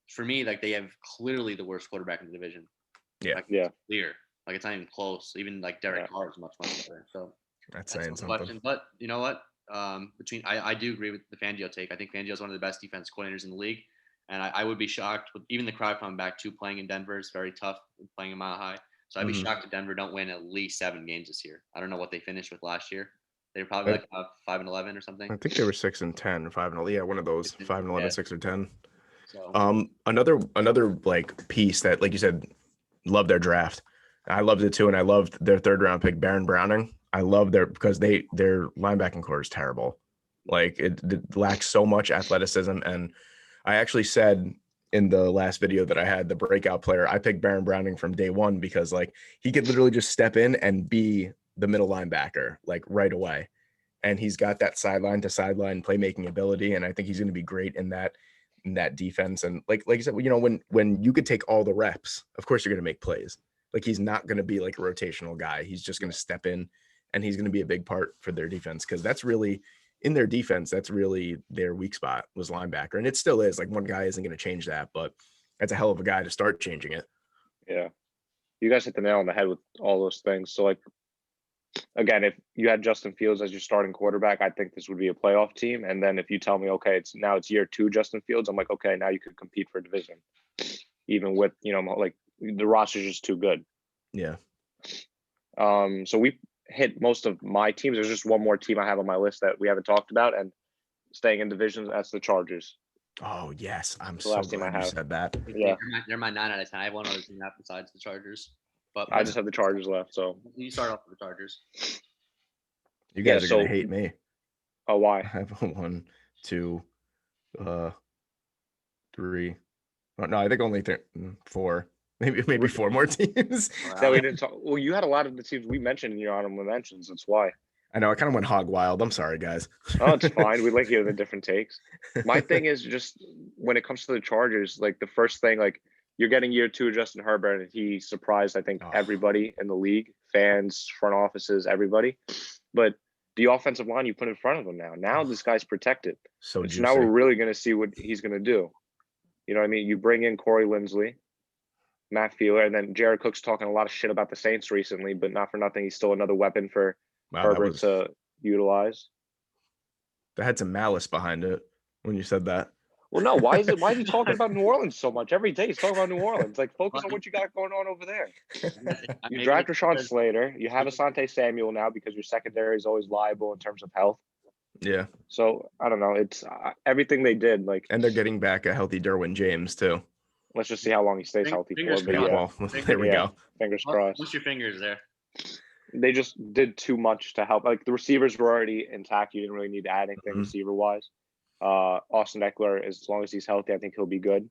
for me, like they have clearly the worst quarterback in the division. Yeah. Like, clear. Like it's not even close. Even like Derek Carr is much better. So that's saying something. Question. But you know what? I do agree with the Fangio take. I think Fangio is one of the best defense coordinators in the league, and I would be shocked with even the crowd coming back to playing in Denver is very tough, playing a mile high. So I'd be shocked if Denver don't win at least 7 games this year. I don't know what they finished with last year. They were probably like 5-11 or something. I think they were 6-10 or 5-11. Yeah, one of those 5-11, 6 or 10. So another like piece that, like you said, love their draft. I loved it too, and I loved their 3rd round pick, Baron Browning. I love because their linebacking core is terrible. Like it lacks so much athleticism. And I actually said in the last video that I had the breakout player, I picked Baron Browning from day one because like he could literally just step in and be the middle linebacker like right away. And he's got that sideline to sideline playmaking ability. And I think he's going to be great in that defense. And like you said, when you could take all the reps, of course you're going to make plays. Like he's not going to be like a rotational guy. He's just going to step in, and he's going to be a big part for their defense because that's really in their defense. That's really their weak spot was linebacker, and it still is. Like one guy isn't going to change that, but that's a hell of a guy to start changing it. Yeah, you guys hit the nail on the head with all those things. So like again, if you had Justin Fields as your starting quarterback, I think this would be a playoff team. And then if you tell me, okay, it's year 2 Justin Fields, I'm like, okay, now you could compete for a division, even with like the roster's just too good. Yeah. So we hit most of my teams. There's just one more team I have on my list that we haven't talked about, and staying in divisions, that's the Chargers. Oh yes, I'm The so last team I glad you have. said that. Yeah. They're my 9 out of 10. I have one other team left besides the Chargers. But I just have the Chargers left. So you start off with the Chargers. You Yeah, guys are gonna so- hate me. oh, I why? have 1, 2, 3. Oh, no, I think only 4. Maybe 4 more teams. That we didn't talk. Well, you had a lot of the teams we mentioned in your honorable mentions. That's why. I know I kind of went hog wild. I'm sorry, guys. Oh, it's fine. We like hearing the different takes. My thing is just when it comes to the Chargers, like the first thing, like you're getting year 2 of Justin Herbert, and he surprised, I think, Oh. everybody in the league, fans, front offices, everybody. But the offensive line you put in front of him now this guy's protected. So So juicy. now we're really going to see what he's going to do. You know what I mean? You bring in Corey Linsley, Matt Fielder, and then Jared Cook's talking a lot of shit about the Saints recently, but not for nothing, he's still another weapon for Wow, Herbert to utilize. that had some malice behind it when you said that. Well, no, why is he talking about New Orleans so much? Every day he's talking about New Orleans. Like, focus on what you got going on over there. You draft Rashawn Slater. You have Asante Samuel now because your secondary is always liable in terms of health. Yeah. So, I don't know. It's everything they did. Like, And they're getting back a healthy Derwin James too. let's just see how long he stays healthy for. But yeah, Well, there we go. Fingers crossed. What's your fingers there? They just did too much to help. Like, the receivers were already intact. You didn't really need to add anything receiver-wise. Austin Eckler, as long as he's healthy, I think he'll be good.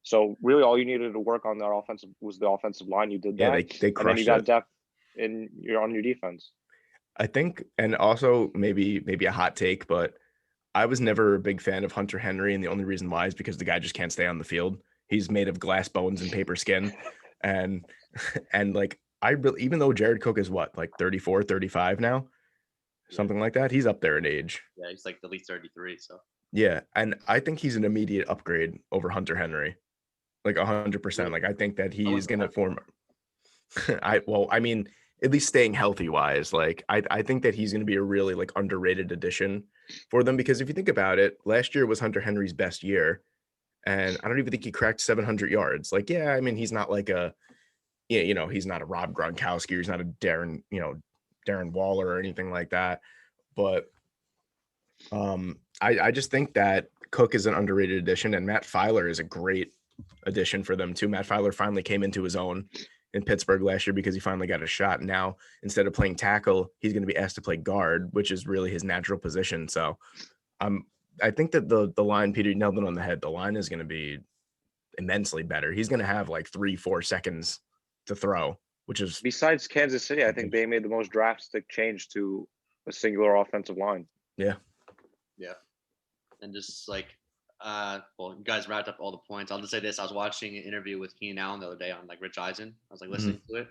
So really, all you needed to work on that offensive was the offensive line. You did that. Yeah, they crushed and then you got it. depth on your defense. I think, and also maybe a hot take, but I was never a big fan of Hunter Henry, and the only reason why is because the guy just can't stay on the field. He's made of glass bones and paper skin, and like even though Jared Cook is what, like 34, 35 now, something like that. He's up there in age. Yeah, he's like at least 33. So yeah, and I think he's an immediate upgrade over Hunter Henry, like 100%. Like I think that he's gonna form. I mean, at least staying healthy wise, like I think that he's gonna be a really like underrated addition for them, because if you think about it, last year was Hunter Henry's best year, and I don't even think he cracked 700 yards. Like, yeah, I mean, he's not like he's not a Rob Gronkowski, or he's not a Darren Waller or anything like that. But I just think that Cook is an underrated addition, and Matt Filer is a great addition for them too. Matt Filer finally came into his own in Pittsburgh last year because he finally got a shot. Now, instead of playing tackle, he's going to be asked to play guard, which is really his natural position. So I think that the line, Peter, you nailed it on the head. The line is going to be immensely better. He's going to have like 3-4 seconds to throw, which is, besides Kansas City, I think they made the most drastic change to a singular offensive line. Yeah. And just like well, you guys wrapped up all the points. I'll just say this: I was watching an interview with Keenan Allen the other day on like Rich Eisen. I was like listening to it,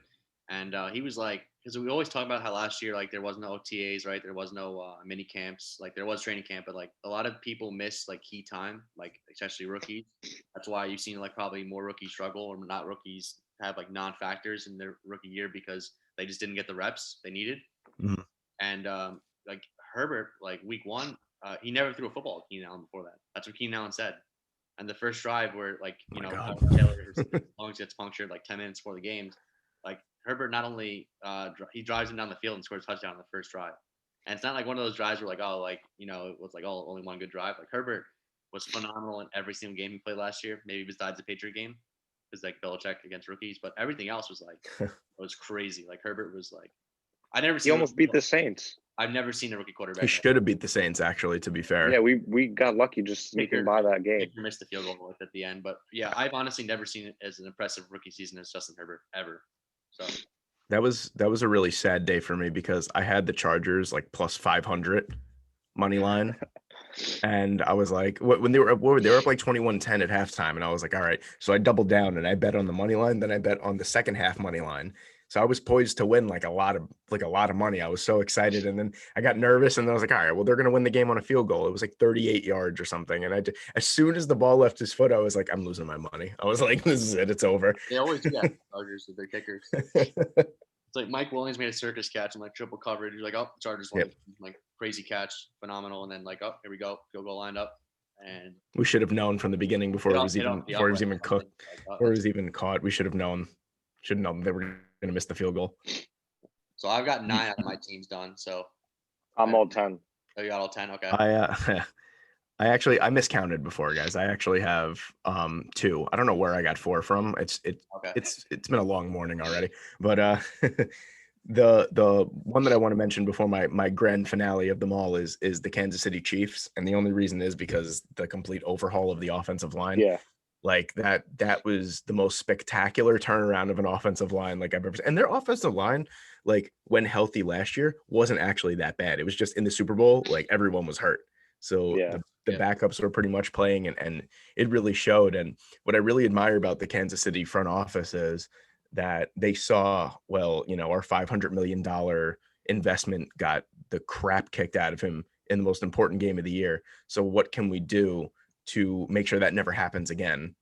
and he was like, because we always talk about how last year like there was no OTAs, right? There was no mini camps. Like there was training camp, but like a lot of people miss like key time, like especially rookies. That's why you've seen like probably more rookies struggle, or not rookies have like non-factors in their rookie year because they just didn't get the reps they needed. And like Herbert, like week 1. He never threw a football at Keenan Allen before that. That's what Keenan Allen said. And the first drive where, like, Taylor, his lungs gets punctured like 10 minutes before the game, like Herbert not only he drives him down the field and scores a touchdown on the first drive. And it's not like one of those drives where like, oh, like, it was like, oh, only one good drive. Like Herbert was phenomenal in every single game he played last year, maybe besides the Patriot game, because like Belichick against rookies, but everything else was like, it was crazy. Like Herbert was like, He almost beat the Saints. I've never seen a rookie quarterback. He should have beat the Saints, actually, to be fair. Yeah, we got lucky just sneaking by that game. He missed the field goal at the end, but yeah, I've honestly never seen it as an impressive rookie season as Justin Herbert ever. So that was a really sad day for me because I had the Chargers like plus 500 money line, and I was like, when they were up like 21-10 at halftime, and I was like, all right, so I doubled down and I bet on the money line, then I bet on the second half money line. So I was poised to win like a lot of money. I was so excited, and then I got nervous, and then I was like, all right, well, they're going to win the game on a field goal. It was like 38 yards or something, and as soon as the ball left his foot, I was like, I'm losing my money. I was like, this is it, it's over. They always do that. Chargers with their kickers. It's like Mike Williams made a circus catch and like triple coverage. You're like, oh, Chargers won. Yep. Like crazy catch, phenomenal. And then like, oh, here we go, field goal lined up, and We should have known from the beginning before it was even cooked, Like, oh, before it was even caught. We should have known. Should have known they were going to miss the field goal. So I've got 9 out of my teams done. So I'm all 10. Oh, you got all 10? Okay. I miscounted before, guys. I actually have 2. I don't know where I got 4 from. It's been a long morning already. But the one that I want to mention before my grand finale of them all is the Kansas City Chiefs. And the only reason is because the complete overhaul of the offensive line. Yeah. Like that was the most spectacular turnaround of an offensive line like I've ever seen. And their offensive line, like when healthy last year, wasn't actually that bad. It was just in the Super Bowl, like everyone was hurt. So the backups were pretty much playing and it really showed. And what I really admire about the Kansas City front office is that they saw, well, our $500 million investment got the crap kicked out of him in the most important game of the year. So what can we do to make sure that never happens again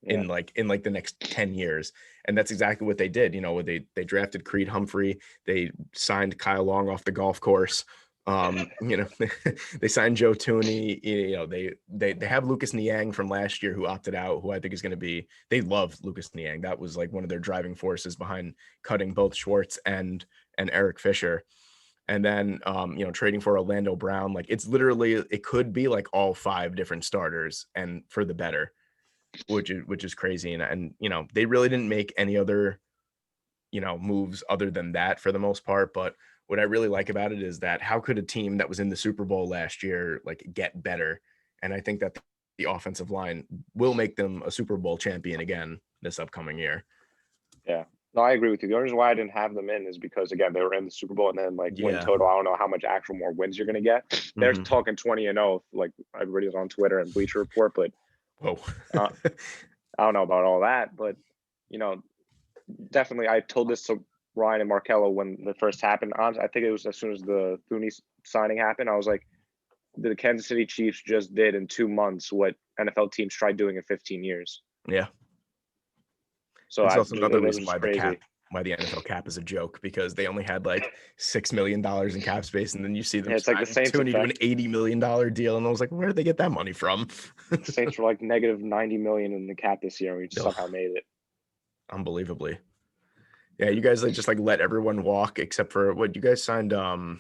in the next 10 years? And that's exactly what they did. They drafted Creed Humphrey, they signed Kyle Long off the golf course. They signed Joe Tooney. They have Lucas Niang from last year who opted out, who I think is going to be. They love Lucas Niang. That was like one of their driving forces behind cutting both Schwartz and Eric Fisher. And then trading for Orlando Brown. Like it could be like all 5 different starters and for the better, which is crazy. And they really didn't make any other moves other than that for the most part. But what I really like about it is that how could a team that was in the Super Bowl last year like get better? And I think that the offensive line will make them a Super Bowl champion again this upcoming year. Yeah. No, I agree with you. The only reason why I didn't have them in is because, again, they were in the Super Bowl and then win total. I don't know how much actual more wins you're going to get. They're talking 20-0, like everybody's on Twitter and Bleacher Report, but I don't know about all that. But, definitely I told this to Ryan and Markello when the first happened. I think it was as soon as the Thuney signing happened. I was like, the Kansas City Chiefs just did in 2 months what NFL teams tried doing in 15 years. Yeah. So that's also another reason why the NFL cap is a joke, because they only had like $6 million in cap space, and then you see them it's like the Saints to an $80 million deal, and I was like, where did they get that money from? The Saints were like negative $90 million in the cap this year. We somehow made it. Unbelievably. Yeah, you guys just like let everyone walk except for what you guys signed. You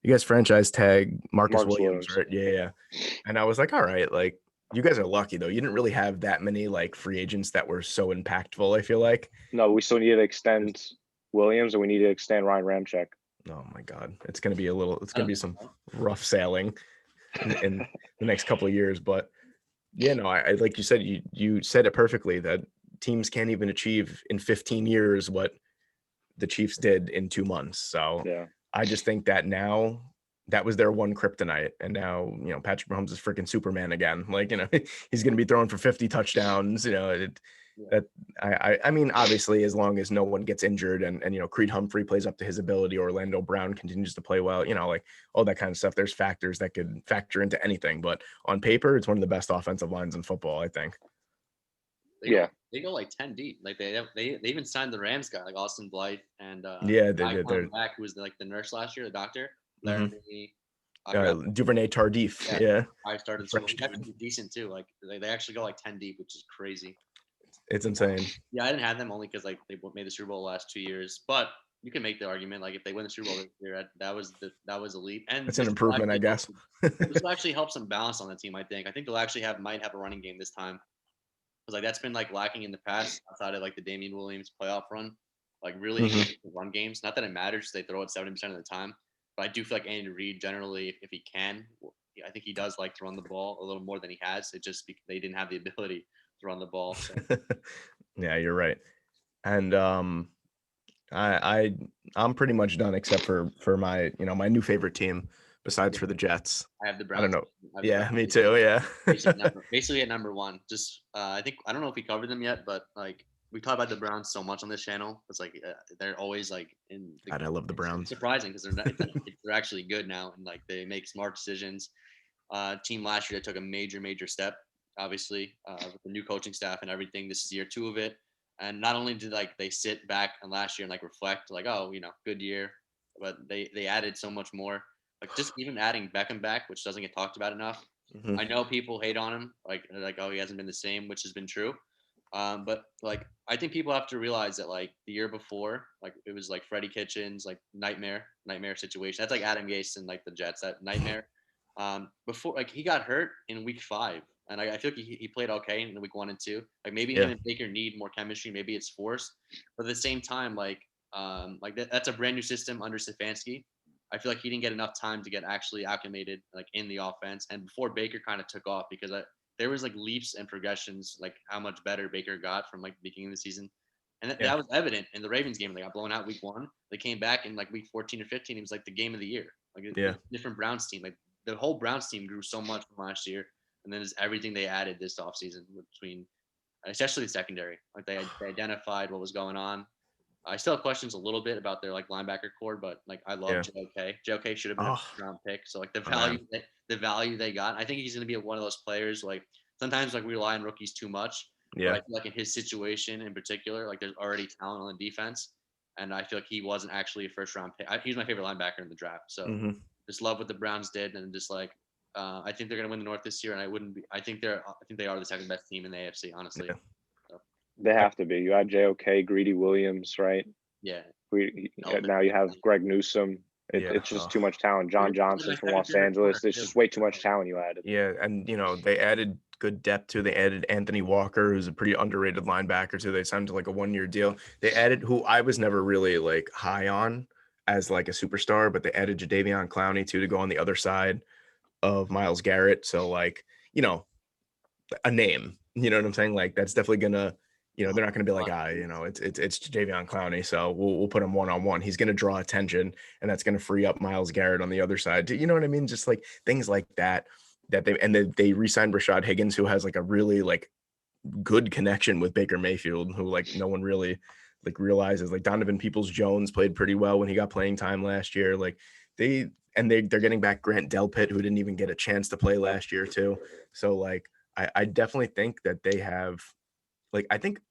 guys franchise tag Marcus Williams, right? Yeah. And I was like, all right, like you guys are lucky though. You didn't really have that many like free agents that were so impactful, I feel like. No, we still need to extend Williams and we need to extend Ryan Ramczyk. Oh my God. It's gonna be some rough sailing in the next couple of years. But yeah, no, I like you said, you said it perfectly that teams can't even achieve in 15 years what the Chiefs did in 2 months. So I just think that now that was their one kryptonite. And now, Patrick Mahomes is freaking Superman again. Like, he's going to be throwing for 50 touchdowns, I mean, obviously, as long as no one gets injured and Creed Humphrey plays up to his ability, Orlando Brown continues to play well, like all that kind of stuff. There's factors that could factor into anything, but on paper, it's one of the best offensive lines in football, I think. They go like 10 deep. Like they even signed the Rams guy, like Austin Blythe and they did. They're back who was like the nurse last year, the doctor. Laramie, Duvernay Tardif. Yeah. I started so decent too. Like they actually go like 10 deep, which is crazy. It's insane. Yeah, I didn't have them only because like they made the Super Bowl the last 2 years. But you can make the argument like if they win the Super Bowl this year, that was a leap. And it's an improvement, I guess. This will actually help some balance on the team. I think they'll actually might have a running game this time. Like that's been like lacking in the past outside of like the Damian Williams playoff run, like really run games. Not that it matters; they throw it 70% of the time. But I do feel like Andy Reid generally, if he can, I think he does like to run the ball a little more than he has. It just they didn't have the ability to run the ball. So. Yeah, you're right. And I'm pretty much done except for my my new favorite team. Besides for the Jets, I have the Browns. I don't know. Yeah, me too. Yeah. basically at number 1. Just I think I don't know if we covered them yet, but like we talk about the Browns so much on this channel. It's like they're always like in. God, I love the Browns. It's surprising because they're actually good now and like they make smart decisions. Team last year they took a major step, obviously with the new coaching staff and everything. This is year 2 of it. And not only did like they sit back and last year and like reflect like, oh, good year, but they added so much more. Like just even adding Beckham back, which doesn't get talked about enough. Mhm. I know people hate on him, like oh, he hasn't been the same, which has been true. But like I think people have to realize that like the year before, like it was like Freddie Kitchens, like nightmare situation. That's like Adam Gase and like the Jets, that nightmare. Before like he got hurt in week 5, and I feel like he played okay in week 1 and 2. Like maybe him Yeah. and Baker need more chemistry. Maybe it's forced, but at the same time, that's a brand new system under Stefanski. I feel like he didn't get enough time to get actually acclimated like in the offense, and before Baker kind of took off because there was like leaps and progressions, like how much better Baker got from like the beginning of the season. And Yeah. that was evident in the Ravens game. They got blown out week 1. They came back in like week 14 or 15. It was like the game of the year. Like Yeah. a different Browns team. Like the whole Browns team grew so much from last year. And then there's everything they added this offseason between, especially the secondary. Like they identified what was going on. I still have questions a little bit about their like linebacker core, but like I love Yeah. JOK. JOK should have been a Oh, first round pick. So like man. the value they got, I think he's going to be one of those players. Like sometimes like we rely on rookies too much, but I Yeah. feel like in his situation in particular, like there's already talent on the defense, and I feel like he wasn't actually a first round pick. He's my favorite linebacker in the draft. So Hmm. just love what the Browns did, and just like I think they're going to win the North this year, and I wouldn't be. I think they are the second best team in the AFC, honestly. Yeah. So, They have to be. You had JOK, Greedy Williams, right? yeah. Now you have Greg Newsome. Yeah. It's just Oh. too much talent. John Johnson My from second Los favorite corner Angeles. It's too. just way too much talent you added. Yeah, and they added good depth too. They added Anthony Walker, who's a pretty underrated linebacker too. They signed to like a 1-year deal. They added who I was never really like high on as like a superstar, but they added Jadeveon Clowney too to go on the other side of Myles Garrett. So like, a name. You know what I'm saying? Like that's definitely gonna, they're not gonna be like, it's Jadeveon Clowney, so we'll put him 1-on-1. He's gonna draw attention, and that's gonna free up Myles Garrett on the other side. You know what I mean? Just like things like that. They re-signed Rashad Higgins, who has like a really like good connection with Baker Mayfield, who like no one really like realizes. Like Donovan Peoples-Jones played pretty well when he got playing time last year. Like they're getting back Grant Delpit, who didn't even get a chance to play last year too. So like I definitely think that they have like I think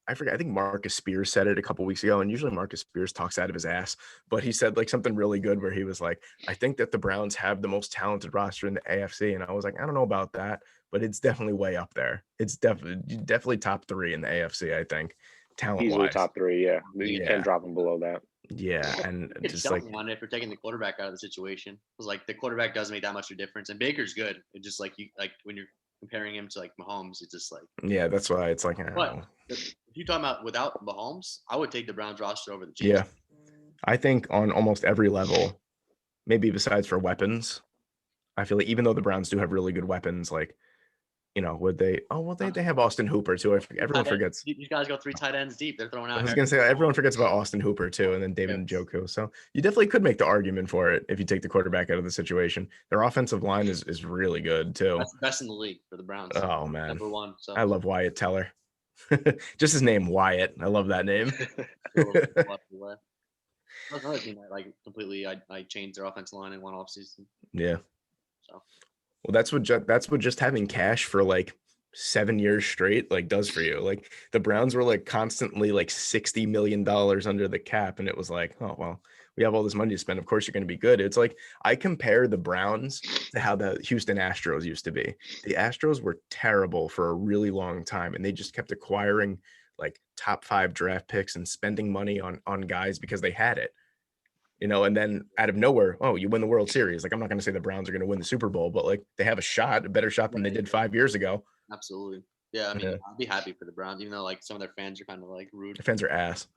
Marcus Spears said it a couple weeks ago, and usually Marcus Spears talks out of his ass, but he said like something really good where he was like, I think that the Browns have the most talented roster in the AFC. And I was like, I don't know about that, but it's definitely way up there. It's definitely top 3 in the AFC, I think, talent Easily wise. top 3. Yeah, you Yeah. can't drop them below that. Yeah, and It's just like on it for taking the quarterback out of the situation. Because like the quarterback doesn't make that much of a difference, and Baker's good. It's just like when you're comparing him to like Mahomes, it's just like. yeah, that's why it's like I don't But know. if you talking about without Mahomes, I would take the Browns roster over the Chiefs. Yeah, I think on almost every level, maybe besides for weapons, I feel like even though the Browns do have really good weapons, like would they? Oh, well, they have Austin Hooper too. Everyone forgets. These guys go 3 tight ends deep. They're throwing out. I was gonna say everyone forgets about Austin Hooper too, and then David Njoku. So you definitely could make the argument for it if you take the quarterback out of the situation. Their offensive line is really good too. That's the best in the league for the Browns. Oh man, number 1. So I love Wyatt Teller. Just his name, Wyatt. I love that name. That's another team that like completely. I changed their offensive line in one offseason. Yeah. So. Well, that's what just having cash for like 7 years straight like does for you. Like the Browns were like constantly like $60 million under the cap, and it was like, oh well, we have all this money to spend. Of course you're going to be good. It's like I compare the Browns to how the Houston Astros used to be. The Astros were terrible for a really long time, and they just kept acquiring like top 5 draft picks and spending money on guys because they had it. And then out of nowhere, oh, you win the World Series. Like, I'm not going to say the Browns are going to win the Super Bowl, but like they have a better shot than they did 5 years ago. Absolutely. Yeah, I mean, I'd be happy for the Browns, even though like some of their fans are kind of like rude. The fans are ass.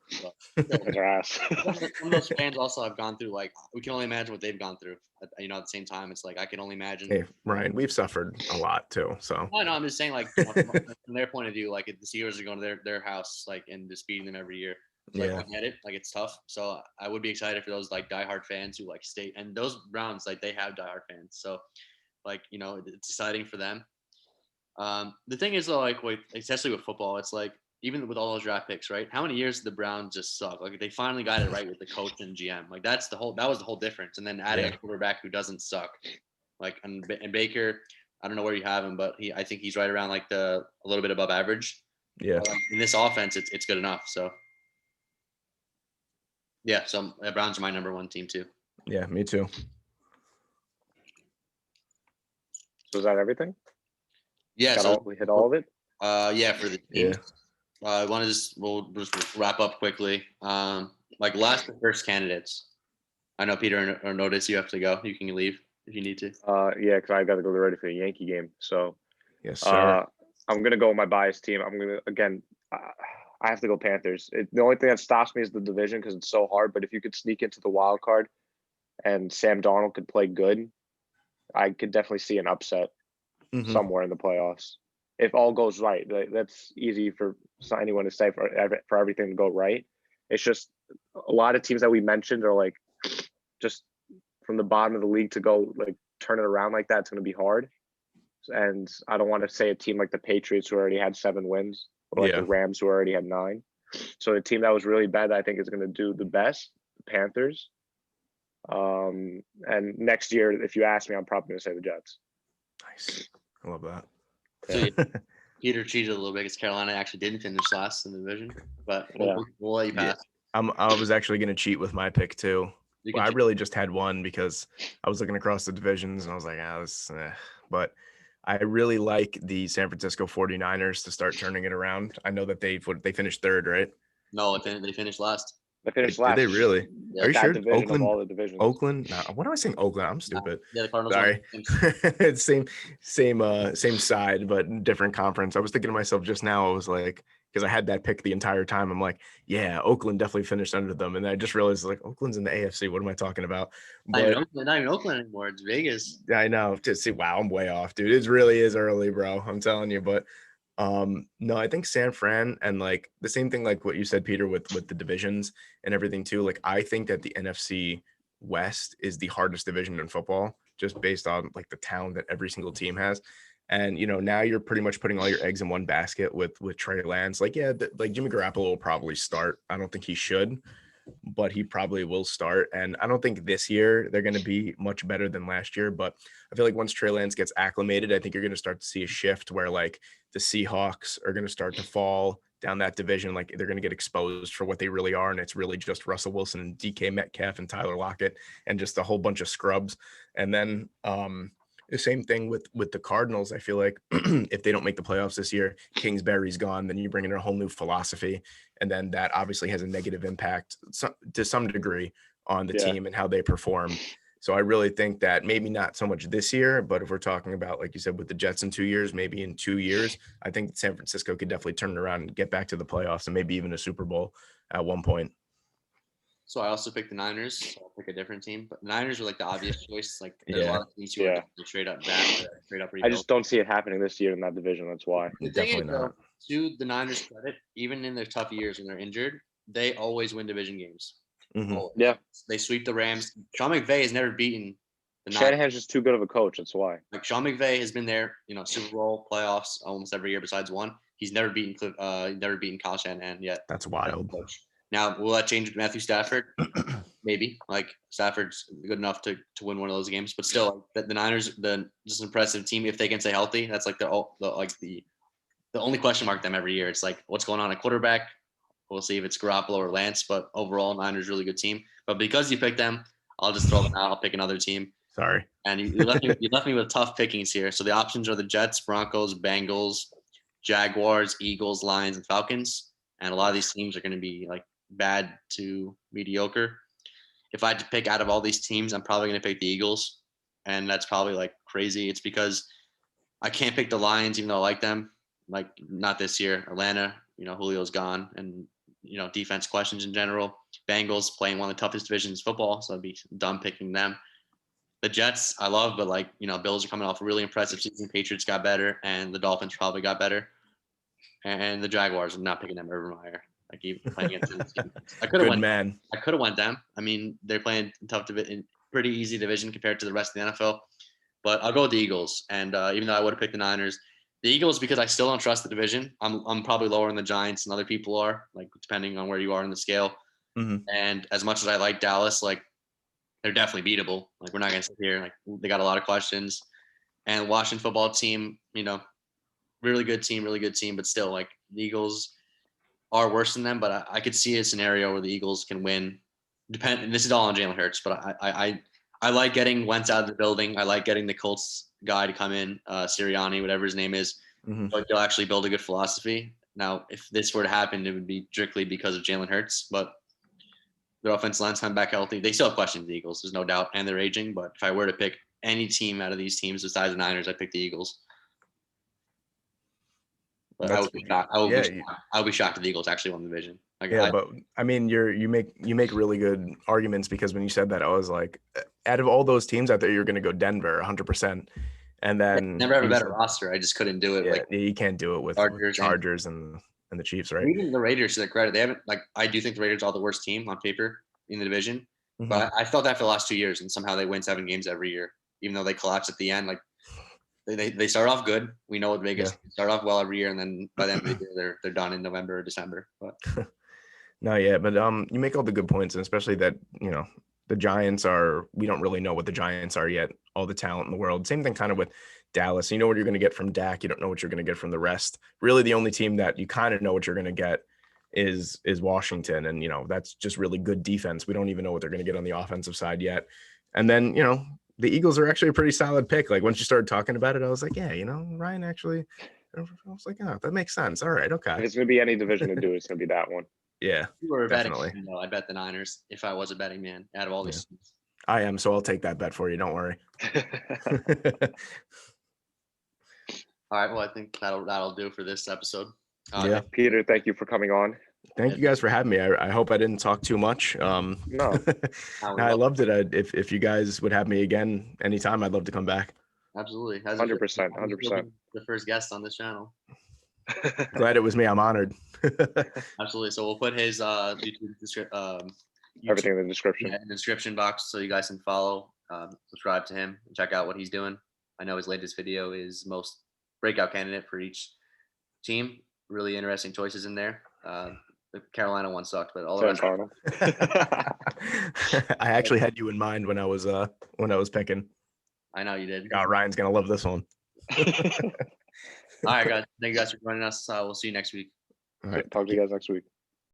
Fans are ass. Some of those fans also have gone through like we can only imagine what they've gone through. At the same time, it's like I can only imagine. Hey, Ryan, we've suffered a lot too. So. I know. I'm just saying, like from their point of view, like the Steelers are going to their house, like and just beating them every year. So, like, I get it. Like, it's tough. So I would be excited for those like diehard fans who like stay, and those Browns, like they have diehard fans. So, like, it's exciting for them. The thing is though, like especially with football, it's like even with all those draft picks, right? How many years did the Browns just suck? Like they finally got it right with the coach and GM. Like that was the whole difference. And then adding a quarterback who doesn't suck, like and Baker, I don't know where you have him, but I think he's right around like a little bit above average. Yeah. In this offense, it's good enough. So yeah, so Browns are my number one team too. Yeah, me too. So is that everything? Yeah, so We hit all of it. yeah, for the teams. Yeah. I want to we'll just wrap up quickly. Like last the first candidates. I know Peter or Notice you have to go. You can leave if you need to. Yeah, because I got to go ready for the Yankee game. So Yes, sir. I'm gonna go with my biased team. I'm gonna again. I have to go Panthers. The only thing that stops me is the division because it's so hard. But if you could sneak into the wild card and Sam Darnold could play good, I could definitely see an upset somewhere in the playoffs. If all goes right, that's easy for anyone to say for everything to go right. It's just a lot of teams that we mentioned are like just from the bottom of the league to go like turn it around like that. It's going to be hard. And I don't want to say a team like the Patriots who already had 7 wins or like the Rams who already had 9. So the team that was really bad, I think is going to do the best, the Panthers. And next year, if you ask me, I'm probably going to say the Jets. Nice. I love that. So yeah, Peter cheated a little bit because Carolina actually didn't finish last in the division, but we'll let you pass. Yeah. I was actually going to cheat with my pick too. I really just had one because I was looking across the divisions and I was like, but I really like the San Francisco 49ers to start turning it around. I know that they finished 3rd, right? No, they finished last. They finished last. Did they really? Yeah. Are you sure? Oakland, of all the divisions. Oakland? No, what am I saying? Oakland. I'm stupid. Yeah, the Cardinals. Sorry. It's same side, but different conference. I was thinking to myself just now, I was like, because I had that pick the entire time. I'm like, yeah, Oakland definitely finished under them. And I just realized like Oakland's in the AFC. What am I talking about? But not even Oakland anymore. It's Vegas. I know. Wow, I'm way off, dude. It really is early, bro. I'm telling you. But no, I think San Fran and like the same thing, like what you said, Peter, with the divisions and everything too. Like I think that the NFC West is the hardest division in football, just based on like the talent that every single team has. And now you're pretty much putting all your eggs in one basket with Trey Lance. Like, yeah, like Jimmy Garoppolo will probably start. I don't think he should, but he probably will start. And I don't think this year they're going to be much better than last year. But I feel like once Trey Lance gets acclimated, I think you're going to start to see a shift where like the Seahawks are going to start to fall down that division. Like they're going to get exposed for what they really are. And it's really just Russell Wilson and DK Metcalf and Tyler Lockett and just a whole bunch of scrubs. And then the same thing with the Cardinals. I feel like if they don't make the playoffs this year, Kingsbury's gone, then you bring in a whole new philosophy. And then that obviously has a negative impact to some degree on the team and how they perform. So I really think that maybe not so much this year, but if we're talking about, like you said, with the Jets in 2 years, maybe in 2 years, I think San Francisco could definitely turn it around and get back to the playoffs and maybe even a Super Bowl at one point. So I also picked the Niners. So I'll pick a different team, but the Niners were like the obvious choice. Like there's a lot of teams who are straight up bad, straight up rebuild. I just don't see it happening this year in that division. That's why. The thing is, though, to the Niners' credit, even in their tough years when they're injured, they always win division games. Mm-hmm. Yeah, they sweep the Rams. Sean McVay has never beaten the Niners. Shanahan's just too good of a coach. That's why. Like Sean McVay has been there, Super Bowl, playoffs almost every year besides one. He's never beaten Kyle Shanahan yet. That's wild. Now, will that change with Matthew Stafford? Maybe. Like Stafford's good enough to win one of those games, but still, the Niners, just impressive team if they can stay healthy. That's like the only question mark them every year. It's like what's going on at quarterback. We'll see if it's Garoppolo or Lance, but overall, Niners really good team. But because you picked them, I'll just throw them out. I'll pick another team. Sorry. And you left me with tough pickings here. So the options are the Jets, Broncos, Bengals, Jaguars, Eagles, Lions, and Falcons. And a lot of these teams are going to be like bad to mediocre. If I had to pick out of all these teams, I'm probably going to pick the Eagles. And that's probably like crazy. It's because I can't pick the Lions, even though I like them. Like not this year. Atlanta, Julio's gone, and defense questions in general. Bengals playing one of the toughest divisions in football, so I'd be dumb picking them. The Jets I love, but Bills are coming off a really impressive season. Patriots got better, and the Dolphins probably got better. And the Jaguars, I'm not picking them. Urban Meyer, even playing against the team. I could have went them. I mean, they're playing tough division, pretty easy division compared to the rest of the NFL. But I'll go with the Eagles. And even though I would have picked the Niners, the Eagles, because I still don't trust the division. I'm probably lower than the Giants and other people are, depending on where you are in the scale. Mm-hmm. And as much as I like Dallas, they're definitely beatable. We're not going to sit here. They got a lot of questions. And Washington football team, really good team, but still, like, the Eagles are worse than them. But I could see a scenario where the Eagles can win. And this is all on Jalen Hurts, but I like getting Wentz out of the building. I like getting the Colts guy to come in, Sirianni, whatever his name is. But they'll actually build a good philosophy. Now, if this were to happen, it would be strictly because of Jalen Hurts. But their offensive line's come back healthy. They still have questions, the Eagles, there's no doubt, and they're aging. But if I were to pick any team out of these teams besides the Niners, I'd pick the Eagles. But I would be shocked. I would be shocked if the Eagles actually won the division. But I mean, you make really good arguments, because when you said that, I was like, out of all those teams, I thought you were going to go Denver 100%, and then never have a better roster. I just couldn't do it. Yeah, you can't do it with Chargers and the Chiefs, right? Even the Raiders, to their credit, they haven't, like, I do think the Raiders are the worst team on paper in the division, but I felt that for the last 2 years, and somehow they win 7 games every year, even though they collapse at the end. Like, they start off good. We know with Vegas, they start off well every year, and then by the end of the year, they're done in November or December. But no, yeah, but you make all the good points, and especially that, you know, the Giants we don't really know what the Giants are yet. All the talent in the world. Same thing kind of with Dallas. You know what you're going to get from Dak. You don't know what you're going to get from the rest. Really, the only team that you kind of know what you're going to get is Washington, and, you know, that's just really good defense. We don't even know what they're going to get on the offensive side yet. And then, you know, the Eagles are actually a pretty solid pick. Like, once you started talking about it, I was like, yeah, you know, Ryan actually. I was like, oh, that makes sense. All right, okay. If it's going to be any division to do, it's going to be that one. Yeah, you were definitely. Betting man, though. I'd bet the Niners if I was a betting man out of all these teams. I am, so I'll take that bet for you. Don't worry. All right. Well, I think that'll do for this episode. Yeah, Peter, thank you for coming on. Thank you guys for having me. I hope I didn't talk too much. No, I loved it. If you guys would have me again anytime, I'd love to come back. Absolutely, 100%. The first guest on this channel. Glad it was me. I'm honored. Absolutely. So we'll put his YouTube everything in the description. In the description box, so you guys can follow, subscribe to him, and check out what he's doing. I know his latest video is most breakout candidate for each team. Really interesting choices in there. The Carolina one sucked, but all the rest. I actually had you in mind when I was picking. I know you did. God, Ryan's gonna love this one. All right, guys. Thank you guys for joining us. We'll see you next week. All right. Talk to you guys next week.